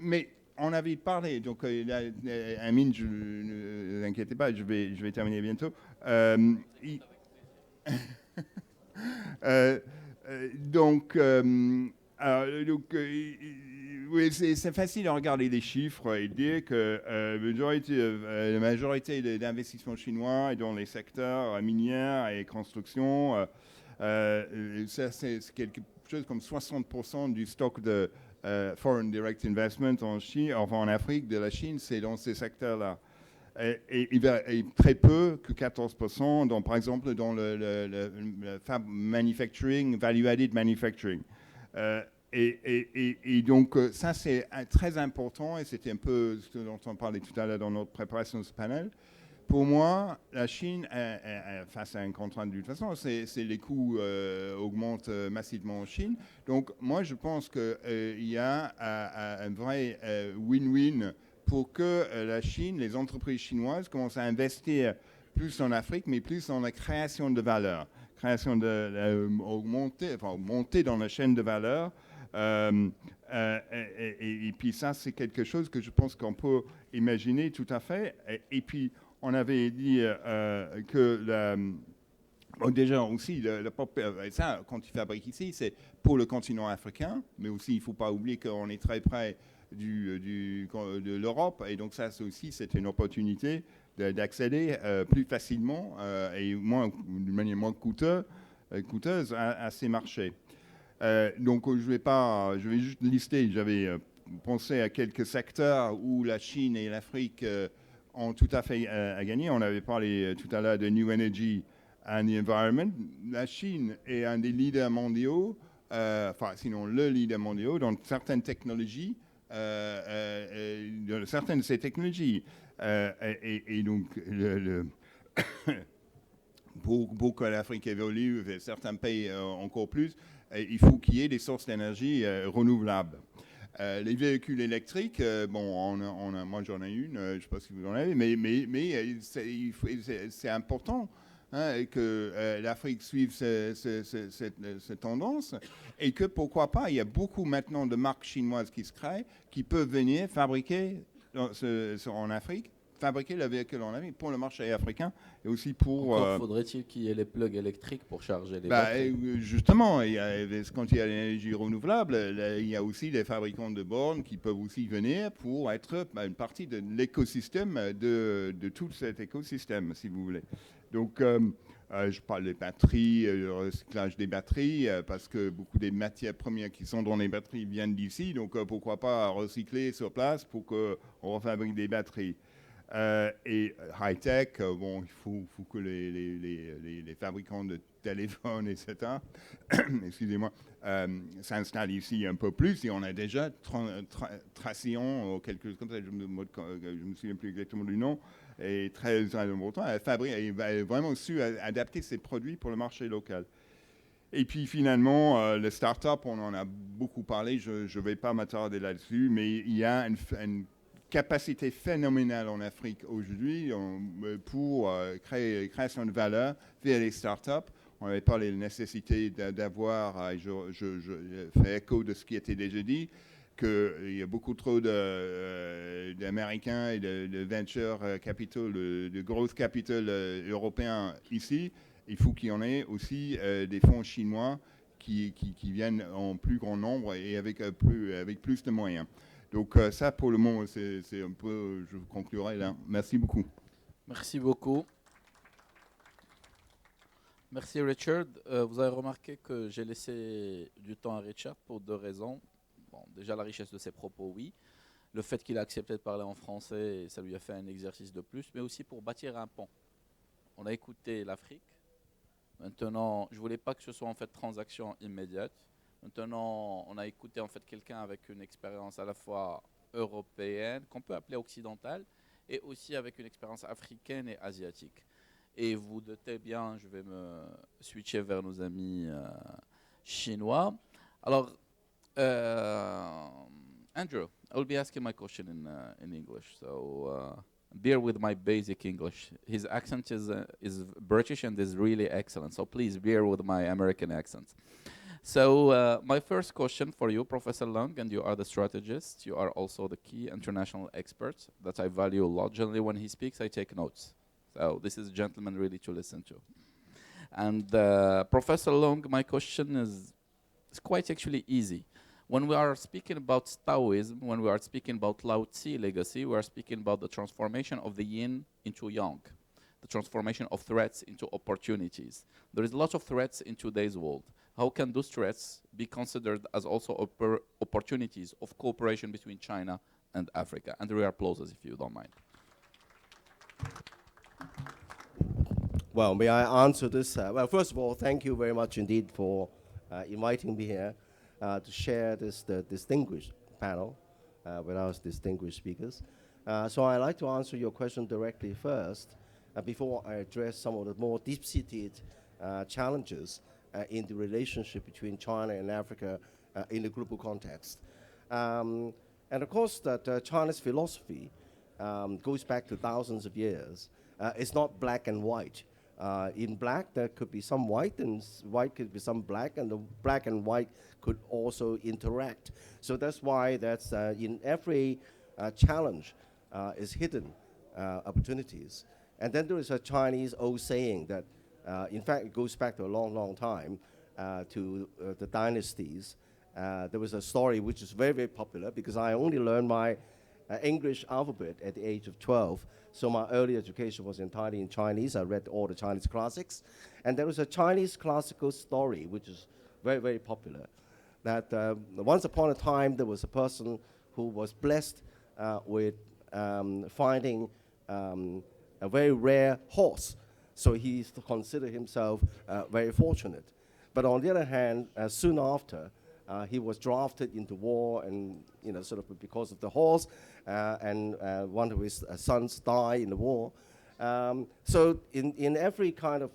S7: Mais on avait parlé, donc Amine, ne vous inquiétez pas, je vais terminer bientôt. Oui, c'est facile de regarder les chiffres et dire que la majorité d'investissements chinois est dans les secteurs miniers et construction. Ça, c'est quelque chose comme 60% du stock de foreign direct investment en Chine, enfin en Afrique de la Chine, c'est dans ces secteurs-là. Et très peu, que 14%, par exemple dans le manufacturing, value-added manufacturing. Et donc, ça, c'est très important, et c'était un peu ce dont on parlait tout à l'heure dans notre préparation de ce panel. Pour moi, la Chine, face à un contrainte de toute façon, les coûts augmentent massivement en Chine. Donc, moi, je pense qu'il y a un vrai win-win pour que la Chine, les entreprises chinoises, commencent à investir plus en Afrique, mais plus dans la création de valeur, monter dans la chaîne de valeur. Et puis ça, c'est quelque chose que je pense qu'on peut imaginer tout à fait. Et puis, on avait dit que déjà aussi, ça, quand ils fabriquent ici, c'est pour le continent africain, mais aussi, il ne faut pas oublier qu'on est très près de l'Europe, et donc ça c'est une opportunité d'accéder plus facilement et d'une manière moins coûteuse à ces marchés. Donc je vais juste lister, j'avais pensé à quelques secteurs où la Chine et l'Afrique ont tout à fait à gagner. On avait parlé tout à l'heure de New Energy and the Environment. La Chine est un des leaders mondiaux, sinon le leader mondial dans certaines technologies, certaines de ces technologies. Et donc, pour que l'Afrique évolue, certains pays encore plus, il faut qu'il y ait des sources d'énergie renouvelables. Les véhicules électriques, moi j'en ai une, je ne sais pas si vous en avez, mais c'est important que l'Afrique suive cette tendance, et que pourquoi pas, il y a beaucoup maintenant de marques chinoises qui se créent, qui peuvent venir fabriquer en Afrique, fabriquer le véhicule en Afrique pour le marché africain, et aussi pour...
S1: Encore faudrait-il qu'il y ait les plugs électriques pour charger les batteries.
S7: Justement, quand il y a l'énergie renouvelable, il y a aussi des fabricants de bornes qui peuvent aussi venir pour être une partie de l'écosystème, de tout cet écosystème, si vous voulez. Donc, je parle des batteries, le recyclage des batteries, parce que beaucoup des matières premières qui sont dans les batteries viennent d'ici, donc pourquoi pas recycler sur place pour qu'on fabrique des batteries. Et high-tech, il faut que les fabricants de téléphones, etc., excusez-moi, s'installent ici un peu plus, et on a déjà Tracion, ou quelque chose comme ça, je ne me souviens plus exactement du nom, et très important, elle a vraiment su adapter ses produits pour le marché local. Et puis finalement, le start-up, on en a beaucoup parlé, je ne vais pas m'attarder là-dessus, mais il y a une capacité phénoménale en Afrique aujourd'hui pour création de valeur via les start-up. On avait parlé de la nécessité d'avoir, je fais écho de ce qui était déjà dit, qu'il y a beaucoup trop d'Américains et de venture capital, de growth capital européens ici. Il faut qu'il y en ait aussi des fonds chinois qui viennent en plus grand nombre et avec plus de moyens. Donc ça, pour le moment, c'est un peu, je conclurai là. Merci beaucoup.
S1: Merci beaucoup. Merci Richard. Vous avez remarqué que j'ai laissé du temps à Richard pour 2 raisons. Bon, déjà la richesse de ses propos, oui. Le fait qu'il a accepté de parler en français, ça lui a fait un exercice de plus, mais aussi pour bâtir un pont. on a écouté l'Afrique. Maintenant, je voulais pas que ce soit en fait transaction immédiate. Maintenant, on a écouté en fait quelqu'un avec une expérience à la fois européenne, qu'on peut appeler occidentale, et aussi avec une expérience africaine et asiatique. Et vous doutez bien, je vais me switcher vers nos amis chinois. Alors, Andrew, I will be asking my question in English, so bear with my basic English. His accent is British and is really excellent, so please bear with my American accent. So my first question for you, Professor Long, and you are the strategist. You are also the key international expert that I value a lot. Generally, when he speaks, I take notes. So this is a gentleman really to listen to. And Professor Long, my question is quite actually easy. When we are speaking about Taoism, when we are speaking about Lao Tzu legacy, we are speaking about the transformation of the yin into yang, the transformation of threats into opportunities. There is a lot of threats in today's world. How can those threats be considered as also opportunities of cooperation between China and Africa? And there are applauses if you don't mind.
S8: Well, may I answer this? Well, first of all, thank you very much indeed for inviting me here to share this distinguished panel with our distinguished speakers. So I'd like to answer your question directly first before I address some of the more deep-seated challenges in the relationship between China and Africa in the global context. And of course, that China's philosophy goes back to thousands of years. It's not black and white. In black, there could be some white, and white could be some black, and the black and white could also interact. So that's why that's in every challenge is hidden opportunities. And then there is a Chinese old saying that, in fact, it goes back to a long, long time to the dynasties. There was a story which is very, very popular because I only learned my English alphabet at the age of 12. So my early education was entirely in Chinese. I read all the Chinese classics. And there was a Chinese classical story which is very, very popular. That once upon a time, there was a person who was blessed with finding a very rare horse. So he considered himself very fortunate. But on the other hand, soon after, he was drafted into war, and sort of because of the horse, and one of his sons died in the war. So in every kind of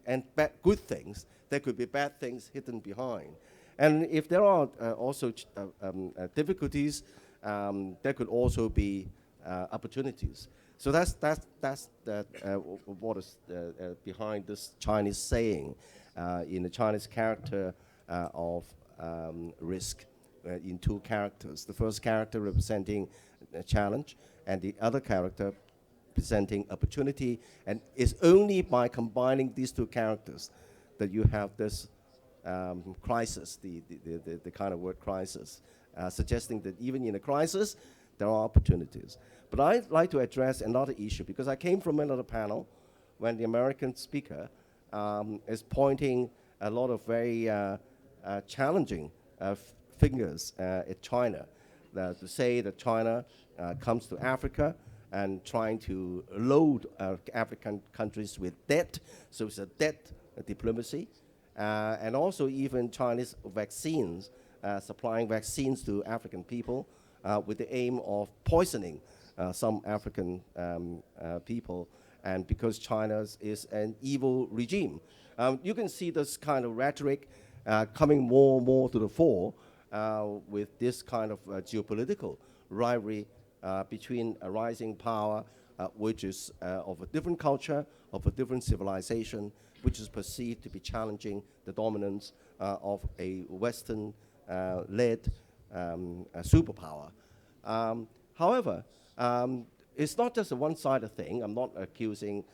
S8: and good things, there could be bad things hidden behind. And if there are also difficulties, there could also be opportunities. So that's what is behind this Chinese saying in the Chinese character of risk in two characters. The first character representing a challenge, and the other character presenting opportunity. And it's only by combining these two characters that you have this crisis, the kind of word crisis, suggesting that even in a crisis, there are opportunities. But I'd like to address another issue, because I came from another panel when the American speaker is pointing a lot of very challenging fingers at China, to say that China comes to Africa and trying to load African countries with debt. So it's a debt diplomacy. And also even Chinese vaccines, supplying vaccines to African people with the aim of poisoning some African people, and because China is an evil regime. You can see this kind of rhetoric coming more and more to the fore with this kind of geopolitical rivalry between a rising power, which is of a different culture, of a different civilization, which is perceived to be challenging the dominance of a Western-led superpower. However, it's not just a one-sided thing. I'm not accusing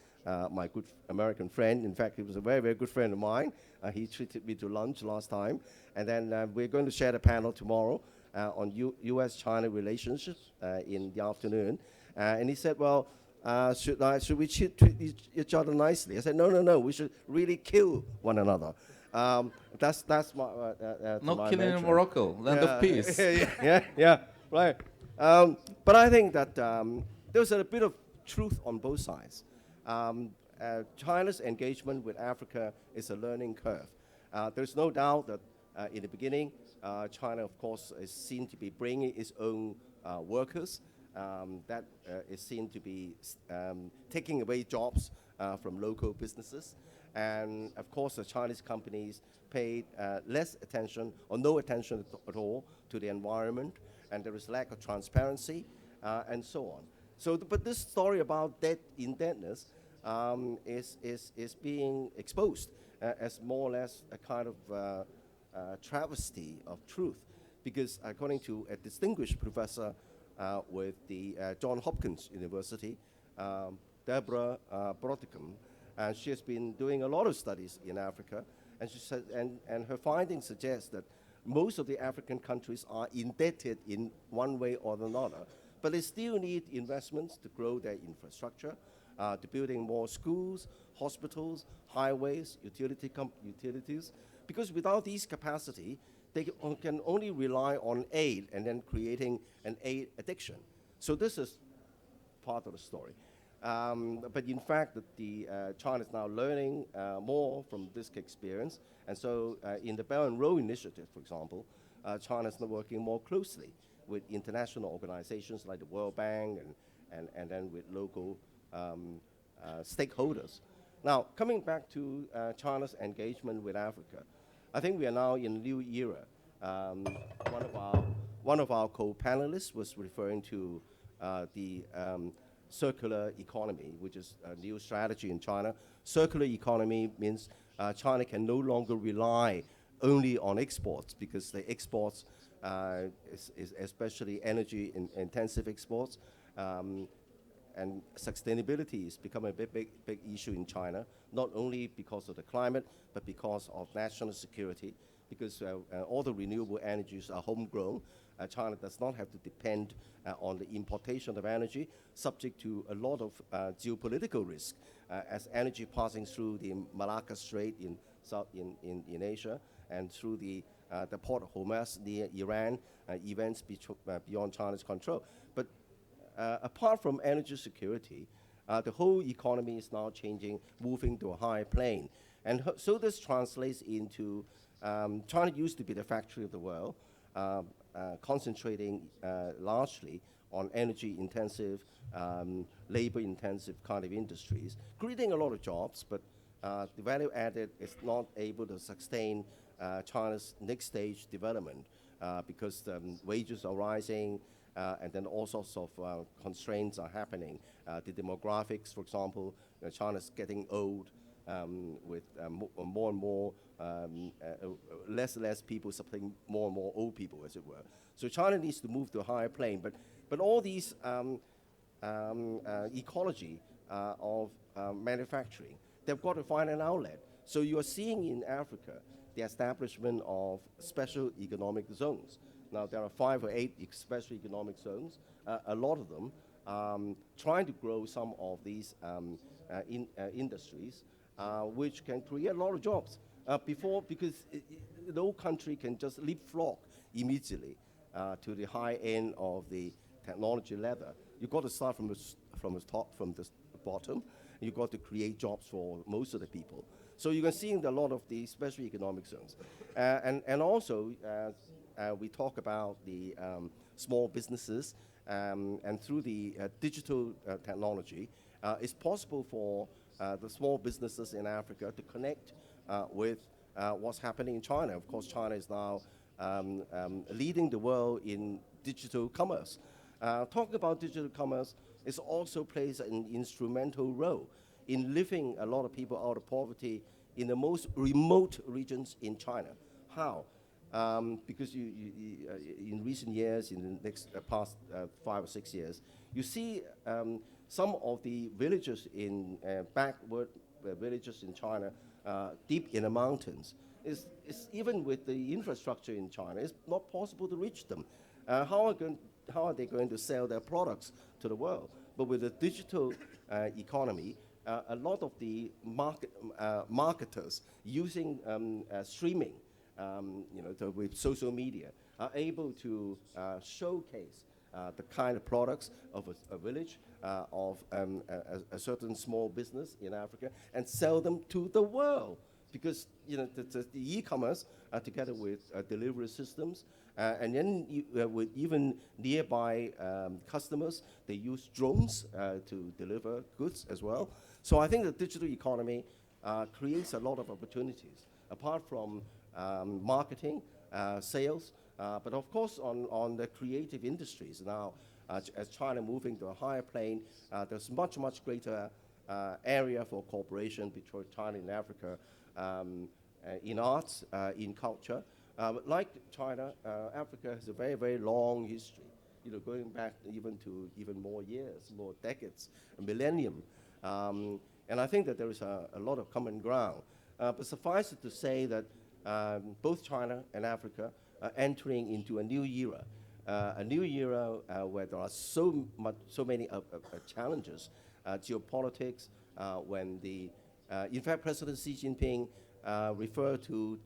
S8: my good American friend. In fact, he was a very, very good friend of mine. He treated me to lunch last time. And then we're going to share the panel tomorrow on U.S.-China relationships in the afternoon. And he said, well, should we treat each other nicely? I said, no, we should really kill one another. That's my
S1: no
S8: my
S1: killing
S8: mantra.
S1: in Morocco, land of peace.
S8: yeah, right. But I think that there's a bit of truth on both sides. China's engagement with Africa is a learning curve. There's no doubt that in the beginning, China, of course, is seen to be bringing its own workers. That is seen to be taking away jobs from local businesses. And of course, the Chinese companies paid less attention or no attention at all to the environment, and there is lack of transparency, and so on. So, but this story about indebtedness is being exposed as more or less a kind of travesty of truth, because according to a distinguished professor with the Johns Hopkins University, Deborah Brodicom, and she has been doing a lot of studies in Africa, and she said, and her findings suggest that most of the African countries are indebted in one way or another, but they still need investments to grow their infrastructure, to building more schools, hospitals, highways, utilities, because without these capacity, they can only rely on aid and then creating an aid addiction. So this is part of the story. But in fact, China is now learning more from this experience. And so in the Belt and Road Initiative, for example, China is now working more closely with international organizations like the World Bank and then with local stakeholders. Now, coming back to China's engagement with Africa, I think we are now in a new era. One of our co-panelists was referring to the circular economy, which is a new strategy in China. Circular economy means China can no longer rely only on exports, because the exports, is especially energy-intensive exports, and sustainability is becoming a big issue in China, not only because of the climate, but because of national security, because all the renewable energies are homegrown. China does not have to depend on the importation of energy, subject to a lot of geopolitical risk, as energy passing through the Malacca Strait in Asia and through the port of Hormuz near Iran, events beyond China's control. But apart from energy security, the whole economy is now changing, moving to a higher plane. And so this translates into China used to be the factory of the world, concentrating largely on energy-intensive, labor-intensive kind of industries, creating a lot of jobs, but the value added is not able to sustain China's next stage development because wages are rising, and then all sorts of constraints are happening. The demographics, for example, China's getting old, with more and more, less and less people supplying more and more old people, as it were. So China needs to move to a higher plane. But all these ecology of manufacturing, they've got to find an outlet. So you are seeing in Africa the establishment of special economic zones. Now, there are 5 or 8 special economic zones, a lot of them trying to grow some of these industries, which can create a lot of jobs. Because no country can just leapfrog immediately to the high end of the technology ladder. You've got to start from the top, from the bottom. You've got to create jobs for most of the people. So you can see a lot of the special economic zones. And also, we talk about the small businesses, and through the digital technology, it's possible for the small businesses in Africa to connect with what's happening in China. Of course, China is now leading the world in digital commerce. Talking about digital commerce, it also plays an instrumental role in lifting a lot of people out of poverty in the most remote regions in China. How? Because in recent years, in the past 5 or 6 years, you see some of the villages in backward villages in China, deep in the mountains, is even with the infrastructure in China, it's not possible to reach them. How are they going to sell their products to the world? But with the digital economy, a lot of the marketers using streaming, with social media, are able to showcase the kind of products of a village, of a certain small business in Africa, and sell them to the world. Because the e-commerce, together with delivery systems, and then with even nearby customers, they use drones to deliver goods as well. So I think the digital economy creates a lot of opportunities, apart from marketing, sales, but of course on the creative industries now. As China moving to a higher plane, there's much greater area for cooperation between China and Africa in arts, in culture. Like China, Africa has a very long history, going back even more years, more decades, a millennium. And I think that there is a lot of common ground. But suffice it to say that both China and Africa are entering into a new era where there are so many challenges, geopolitics. In fact, President Xi Jinping referred to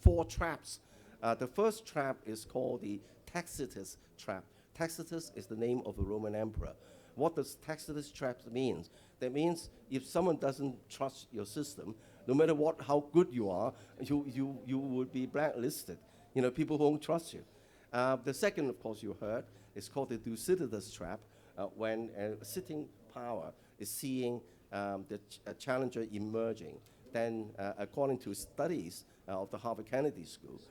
S8: 4 traps. The first trap is called the Tacitus trap. Tacitus is the name of the Roman emperor. What does Tacitus trap mean? That means if someone doesn't trust your system, no matter how good you are, you would be blacklisted. People won't trust you. The second, of course, you heard, is called the Thucydides trap, when a sitting power is seeing the challenger emerging. Then, according to studies of the Harvard Kennedy School,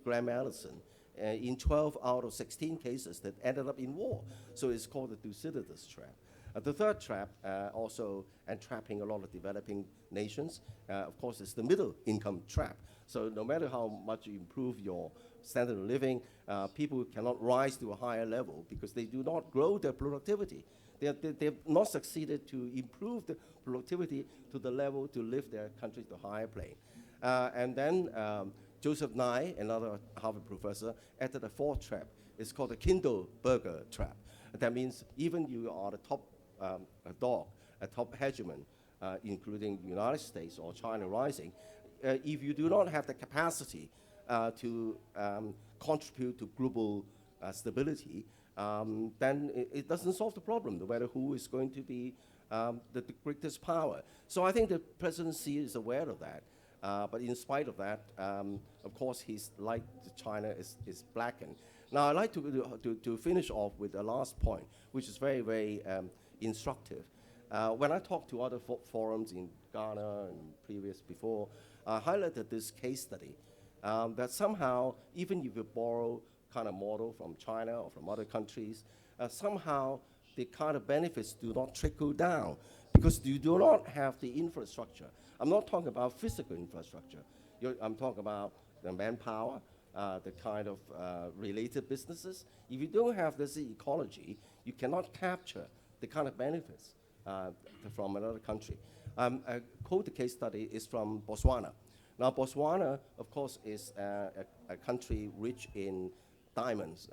S8: Graham Allison, in 12 out of 16 cases that ended up in war. So it's called the Thucydides trap. The third trap, also entrapping a lot of developing nations, of course, is the middle income trap. So no matter how much you improve your standard of living, people cannot rise to a higher level because they do not grow their productivity. They've not succeeded to improve the productivity to the level to lift their country to a higher plane. And then Joseph Nye, another Harvard professor, added a fourth trap. It's called the Kindle burger trap. That means even you are the top dog, a top hegemon, including the United States or China rising, if you do not have the capacity to contribute to global stability, then it doesn't solve the problem, no matter who is going to be the greatest power. So I think the presidency is aware of that. But in spite of that, of course, his light to China is blackened. Now, I'd like to finish off with a last point, which is very instructive. When I talk to other forums in Ghana and before, I highlighted this case study that somehow, even if you borrow kind of model from China or from other countries, somehow the kind of benefits do not trickle down because you do not have the infrastructure. I'm not talking about physical infrastructure. I'm talking about the manpower, the kind of related businesses. If you don't have this ecology, you cannot capture the kind of benefits from another country. A quote case study is from Botswana. Now, Botswana, of course, is a country rich in diamonds,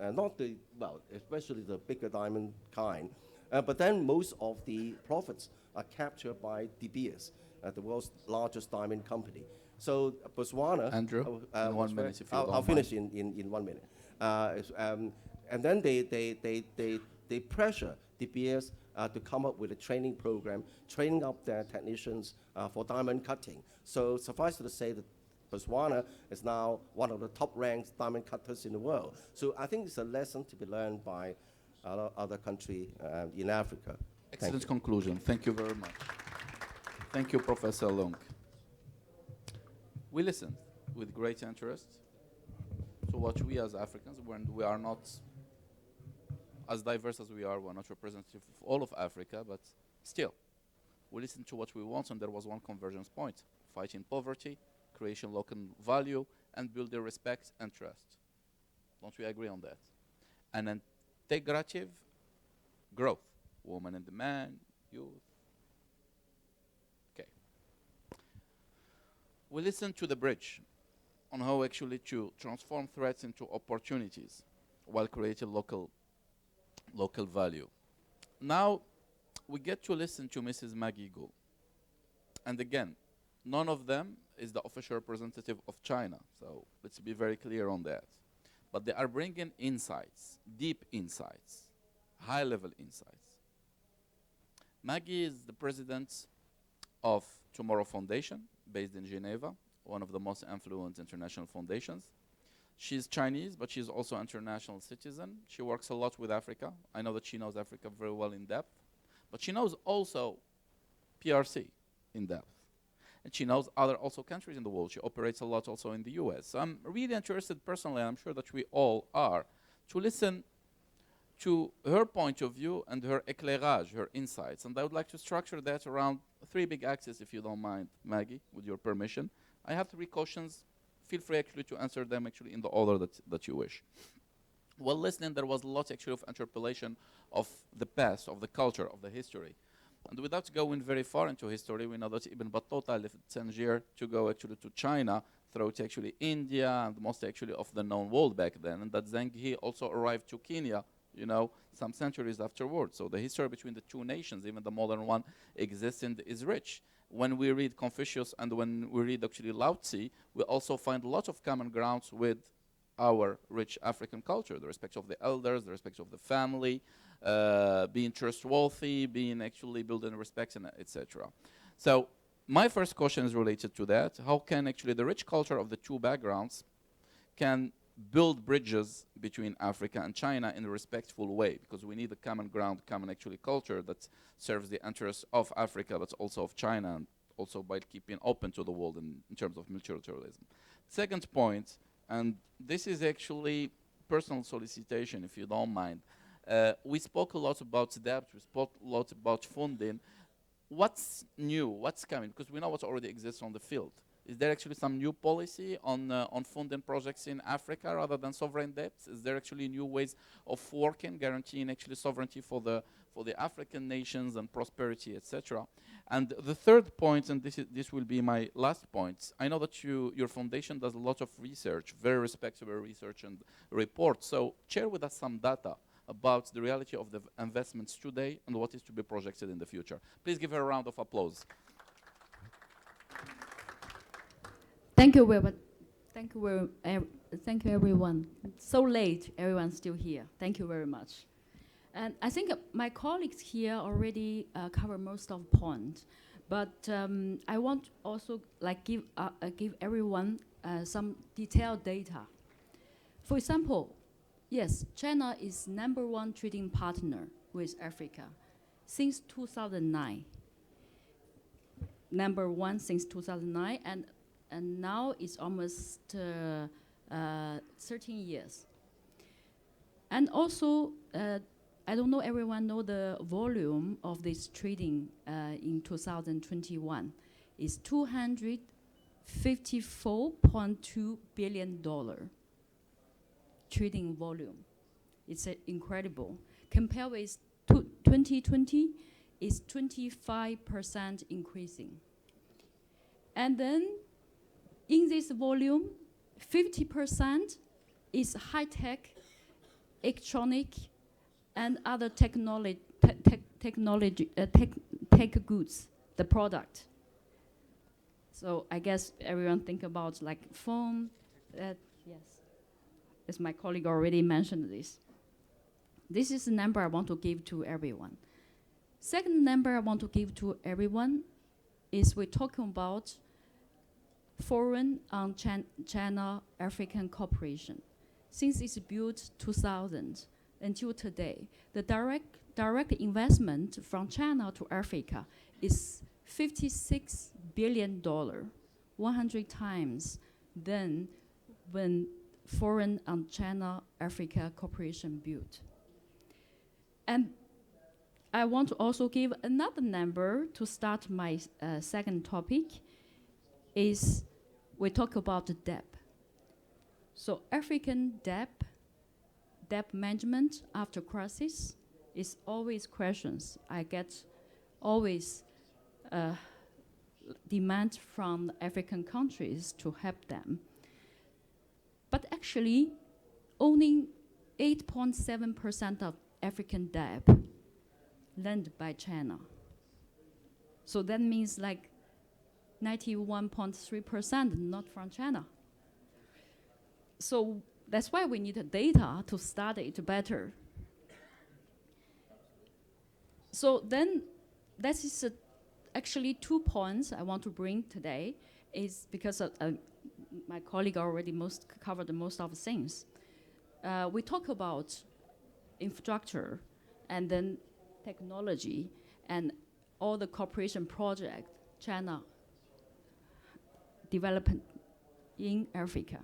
S8: especially the bigger diamond kind. But then most of the profits are captured by De Beers, the world's largest diamond company. So Botswana,
S1: Andrew, in 1 minute, if you don't
S8: I'll finish in 1 minute. And then they pressure De Beers to come up with a training program, training up their technicians for diamond cutting. So suffice it to say that Botswana is now one of the top-ranked diamond cutters in the world. So I think it's a lesson to be learned by other countries in Africa.
S1: Excellent conclusion. Thank you very much. Thank you, Professor Long. We listened with great interest to what we as Africans, when we are not as diverse as we are, we're not representative of all of Africa, but still, we listened to what we want, and there was one convergence point: fighting poverty, creation local value, and building respect and trust. Don't we agree on that? And integrative growth, woman and the man, youth. Okay. We listened to the bridge on how actually to transform threats into opportunities while creating local value. Now we get to listen to Mrs. Maggie Gu. And again, none of them is the official representative of China, so let's be very clear on that. but they are bringing insights, deep insights, high-level insights. Maggie is the president of Tomorrow Foundation, based in Geneva, one of the most influential international foundations. She's Chinese, but she's also an international citizen. She works a lot with Africa. I know that she knows Africa very well in depth, but she knows also PRC in depth. And she knows other also countries in the world. She operates a lot also in the US. So I'm really interested personally, and I'm sure that we all are, to listen to her point of view and her éclairage, her insights. And I would like to structure that around 3 big axes, if you don't mind, Maggie, with your permission. I have 3 questions. Feel free actually to answer them actually in the order that you wish. While listening, there was a lot actually of interpolation of the past, of the culture, of the history. And without going very far into history, we know that Ibn Battuta left Tanger to go actually to China, throughout actually India and most actually of the known world back then, and that Zheng He also arrived to Kenya, you know, some centuries afterwards. So the history between the two nations, even the modern one existing, is rich. When we read Confucius and when we read actually Lao Tzu, we also find a lot of common grounds with our rich African culture, the respect of the elders, the respect of the family, being trustworthy, being actually building respect, and etc. So my first question is related to that. How can actually the rich culture of the two backgrounds can build bridges between Africa and China in a respectful way? Because we need a common ground, common actually culture that serves the interests of Africa, but also of China, and also by keeping open to the world in terms of multilateralism. Second point, and this is actually personal solicitation, if you don't mind. We spoke a lot about debt, we spoke a lot about funding. What's new, what's coming? Because we know what already exists on the field. Is there actually some new policy on funding projects in Africa rather than sovereign debts? Is there actually new ways of working, guaranteeing actually sovereignty for the African nations and prosperity, etc.? And the third point, and this will be my last point, I know that your foundation does a lot of research, very respectable research and reports. So share with us some data about the reality of the investments today and what is to be projected in the future. Please give her a round of applause.
S9: Thank you, thank you, everyone. So late, everyone's still here. Thank you very much. And I think my colleagues here already cover most of the points, but I want also give everyone some detailed data. For example, yes, China is #1 trading partner with Africa since 2009. #1 since 2009, and now it's almost 13 years. And also, I don't know everyone know the volume of this trading in 2021 is $254.2 billion trading volume. It's incredible. Compared with 2020, it's 25% increasing. And then in this volume, 50% is high-tech, electronic, and other tech goods, the product. So I guess everyone think about like phone. Yes, as my colleague already mentioned this. This is the number I want to give to everyone. Second number I want to give to everyone is we're talking about foreign on China-African cooperation. Since it's built 2000 until today, the direct investment from China to Africa is $56 billion, 100 times than when foreign on China-Africa cooperation built. And I want to also give another number to start my second topic is we talk about the debt. So African debt management after crisis is always questions. I get always demand from African countries to help them. But actually, only 8.7% of African debt lent by China. So that means like 91.3% not from China. So That's why we need data to study it better. So then, that is actually 2 points I want to bring today, is because my colleague already covered most of the things. We talk about infrastructure and then technology and all the cooperation project China development in Africa.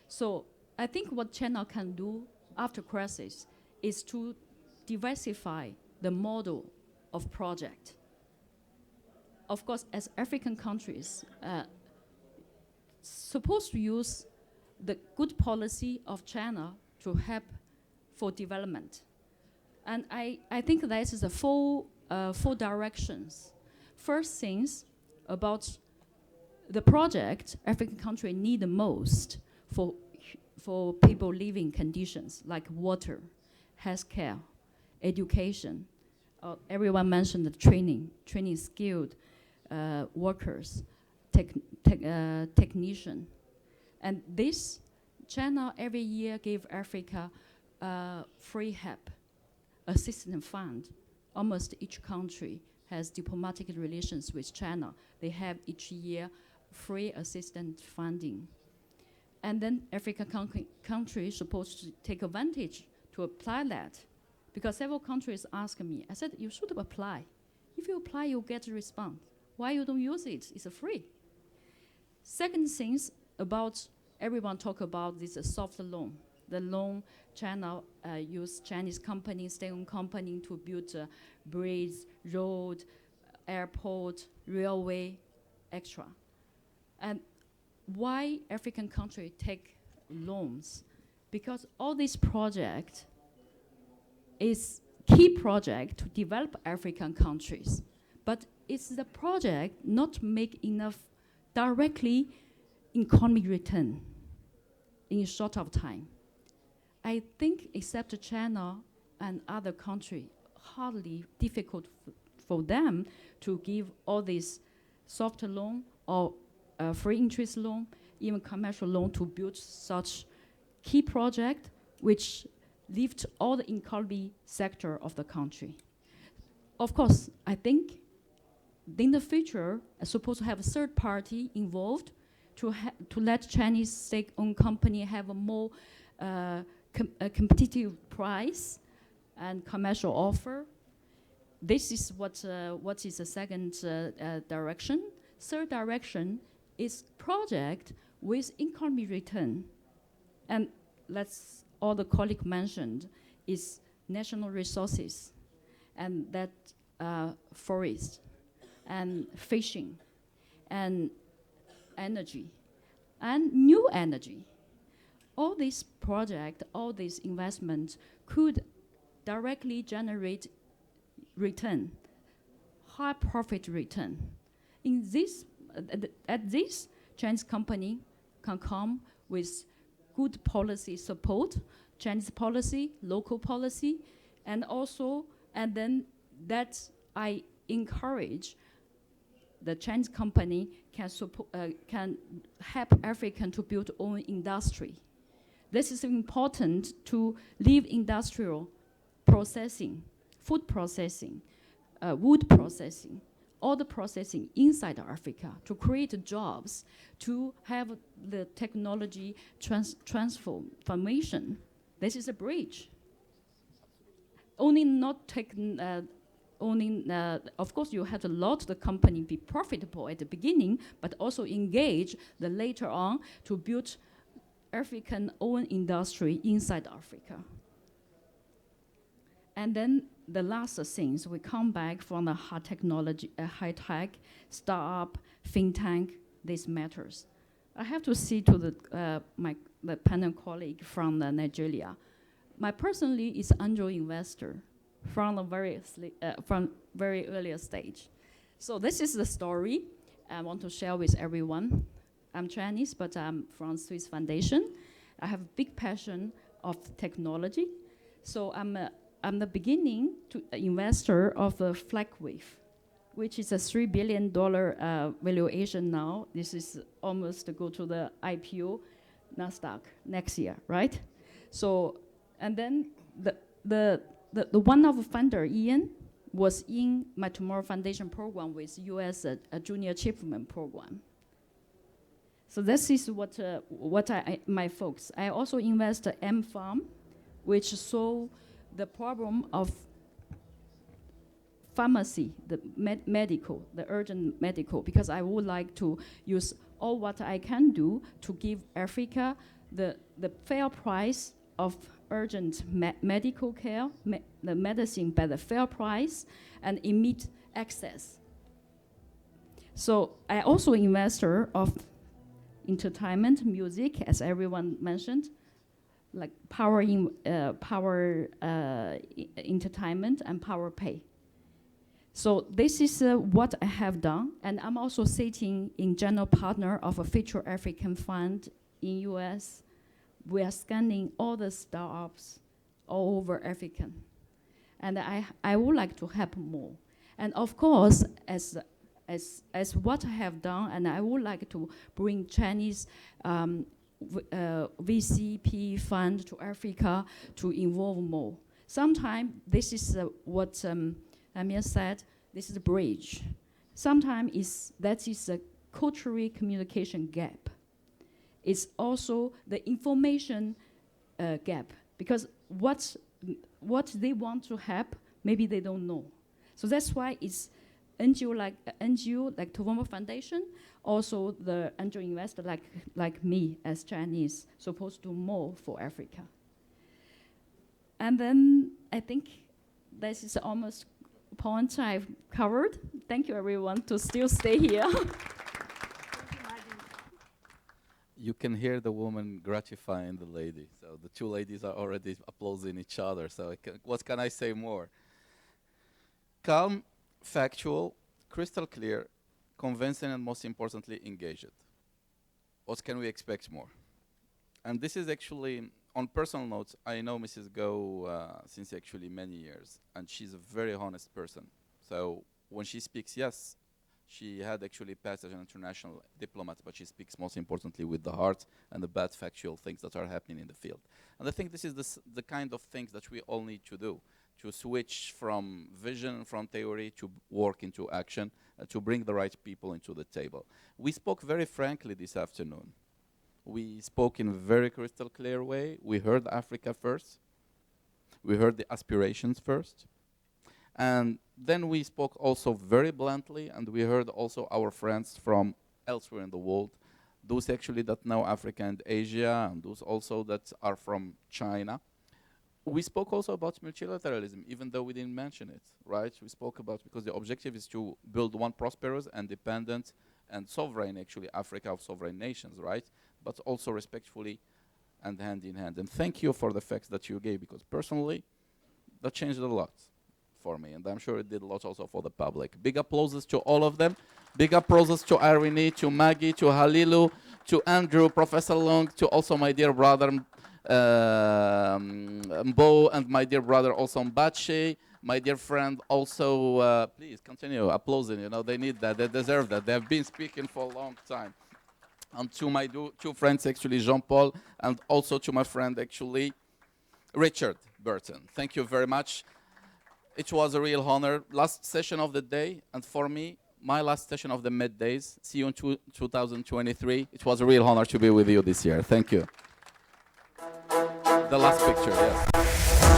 S9: So I think what China can do after crisis is to diversify the model of project. Of course, as African countries, supposed to use the good policy of China to help for development. And I think that is the four directions. First things about the project African country need the most for people living conditions like water, healthcare, education. Everyone mentioned the training skilled workers, technician. And this, China every year gave Africa free help, assistance fund. Almost each country has diplomatic relations with China. They have each year free assistance funding. And then African countries supposed to take advantage to apply that. Because several countries ask me, I said, you should apply. If you apply, you'll get a response. Why you don't use it? It's free. Second things about, everyone talk about this soft loan. The loan China use Chinese companies, state-owned company to build bridge, road, airport, railway, extra. And why African country take loans? Because all these projects is key project to develop African countries. But it's the project not make enough directly economic return in a short of time. I think except China and other countries, hardly difficult for them to give all these soft loan or free interest loan, even commercial loan to build such key project which lift all the economy sector of the country. Of course, I think in the future, I'm supposed to have a third party involved to let Chinese state-owned company have a more competitive price and commercial offer. This is what is the second direction. Third direction is project with economy return. And all the colleague mentioned is national resources, and that forest, and fishing, and energy, and new energy. All these projects, all these investments could directly generate return, high profit return. In this, at this, Chinese company can come with good policy support, Chinese policy, local policy, and then that I encourage the Chinese company can help African to build own industry. This is important to leave industrial processing, food processing, wood processing, all the processing inside Africa to create jobs, to have the technology transformation. This is a bridge. Only not taken, of course you have to let the company be profitable at the beginning, but also engage the later on to build African own industry inside Africa. And then the last things, we come back from the high technology, high-tech, startup, think tank, these matters. I have to say to the panel colleague from Nigeria, my personally is angel investor from the very earlier stage. So this is the story I want to share with everyone. I'm Chinese, but I'm from Swiss Foundation. I have a big passion of technology. So I'm the beginning to investor of the FlagWave, which is a $3 billion valuation now. This is almost to go to the IPO NASDAQ next year, right? So, and then the one of the founder, Ian, was in my Tomorrow Foundation program with US a Junior Achievement Program. So this is what my folks. I also invest M Farm, which solve the problem of pharmacy, the medical, the urgent medical, because I would like to use all what I can do to give Africa the fair price of urgent medical care, the medicine by the fair price and immediate access. So I also investor of entertainment, music, as everyone mentioned, like power entertainment and power pay. So this is what I have done, and I'm also sitting in general partner of a Future African Fund in US. We are scanning all the startups all over Africa, and I would like to help more. And of course, as what I have done, and I would like to bring Chinese VCP fund to Africa to involve more. Sometimes this is what Amir said, this is a bridge. Sometimes that is a cultural communication gap. It's also the information gap, because what they want to help, maybe they don't know. So that's why it's NGO like Novembre Foundation, also the angel investor like me as Chinese, supposed to do more for Africa. And then I think this is almost point I've covered. Thank you everyone to still stay here.
S1: You can hear the woman gratifying the lady. So the two ladies are already applauding each other. So what can I say more? Calm, factual, crystal clear, convincing, and most importantly, engaged. What can we expect more? And this is actually, on personal notes, I know Mrs. Go since actually many years, and she's a very honest person. So when she speaks, yes, she had actually passed as an international diplomat, but she speaks most importantly with the heart and the bad factual things that are happening in the field. And I think this is the kind of things that we all need to do, to switch from vision, from theory, to work into action, to bring the right people into the table. We spoke very frankly this afternoon. We spoke in a very crystal clear way. We heard Africa first. We heard the aspirations first. And then we spoke also very bluntly, and we heard also our friends from elsewhere in the world, those actually that know Africa and Asia, and those also that are from China. We spoke also about multilateralism, even though we didn't mention it, right? We spoke about, because the objective is to build one prosperous, independent, and sovereign, actually, Africa of sovereign nations, right? But also respectfully and hand in hand. And thank you for the facts that you gave, because personally, that changed a lot for me, and I'm sure it did a lot also for the public. Big applauses to all of them. Big applauses to Irene, to Maggie, to Halilu, to Andrew, Professor Long, to also my dear brother Mbo, and my dear brother also Mbache, my dear friend also, please continue applauding, you know, they need that, they deserve that. They have been speaking for a long time. And to my two friends, actually, Jean-Paul, and also to my friend, actually, Richard Burton. Thank you very much. It was a real honor. Last session of the day, and for me, my last session of the MEDays. See you in 2023. It was a real honor to be with you this year. Thank you. The last picture, yes.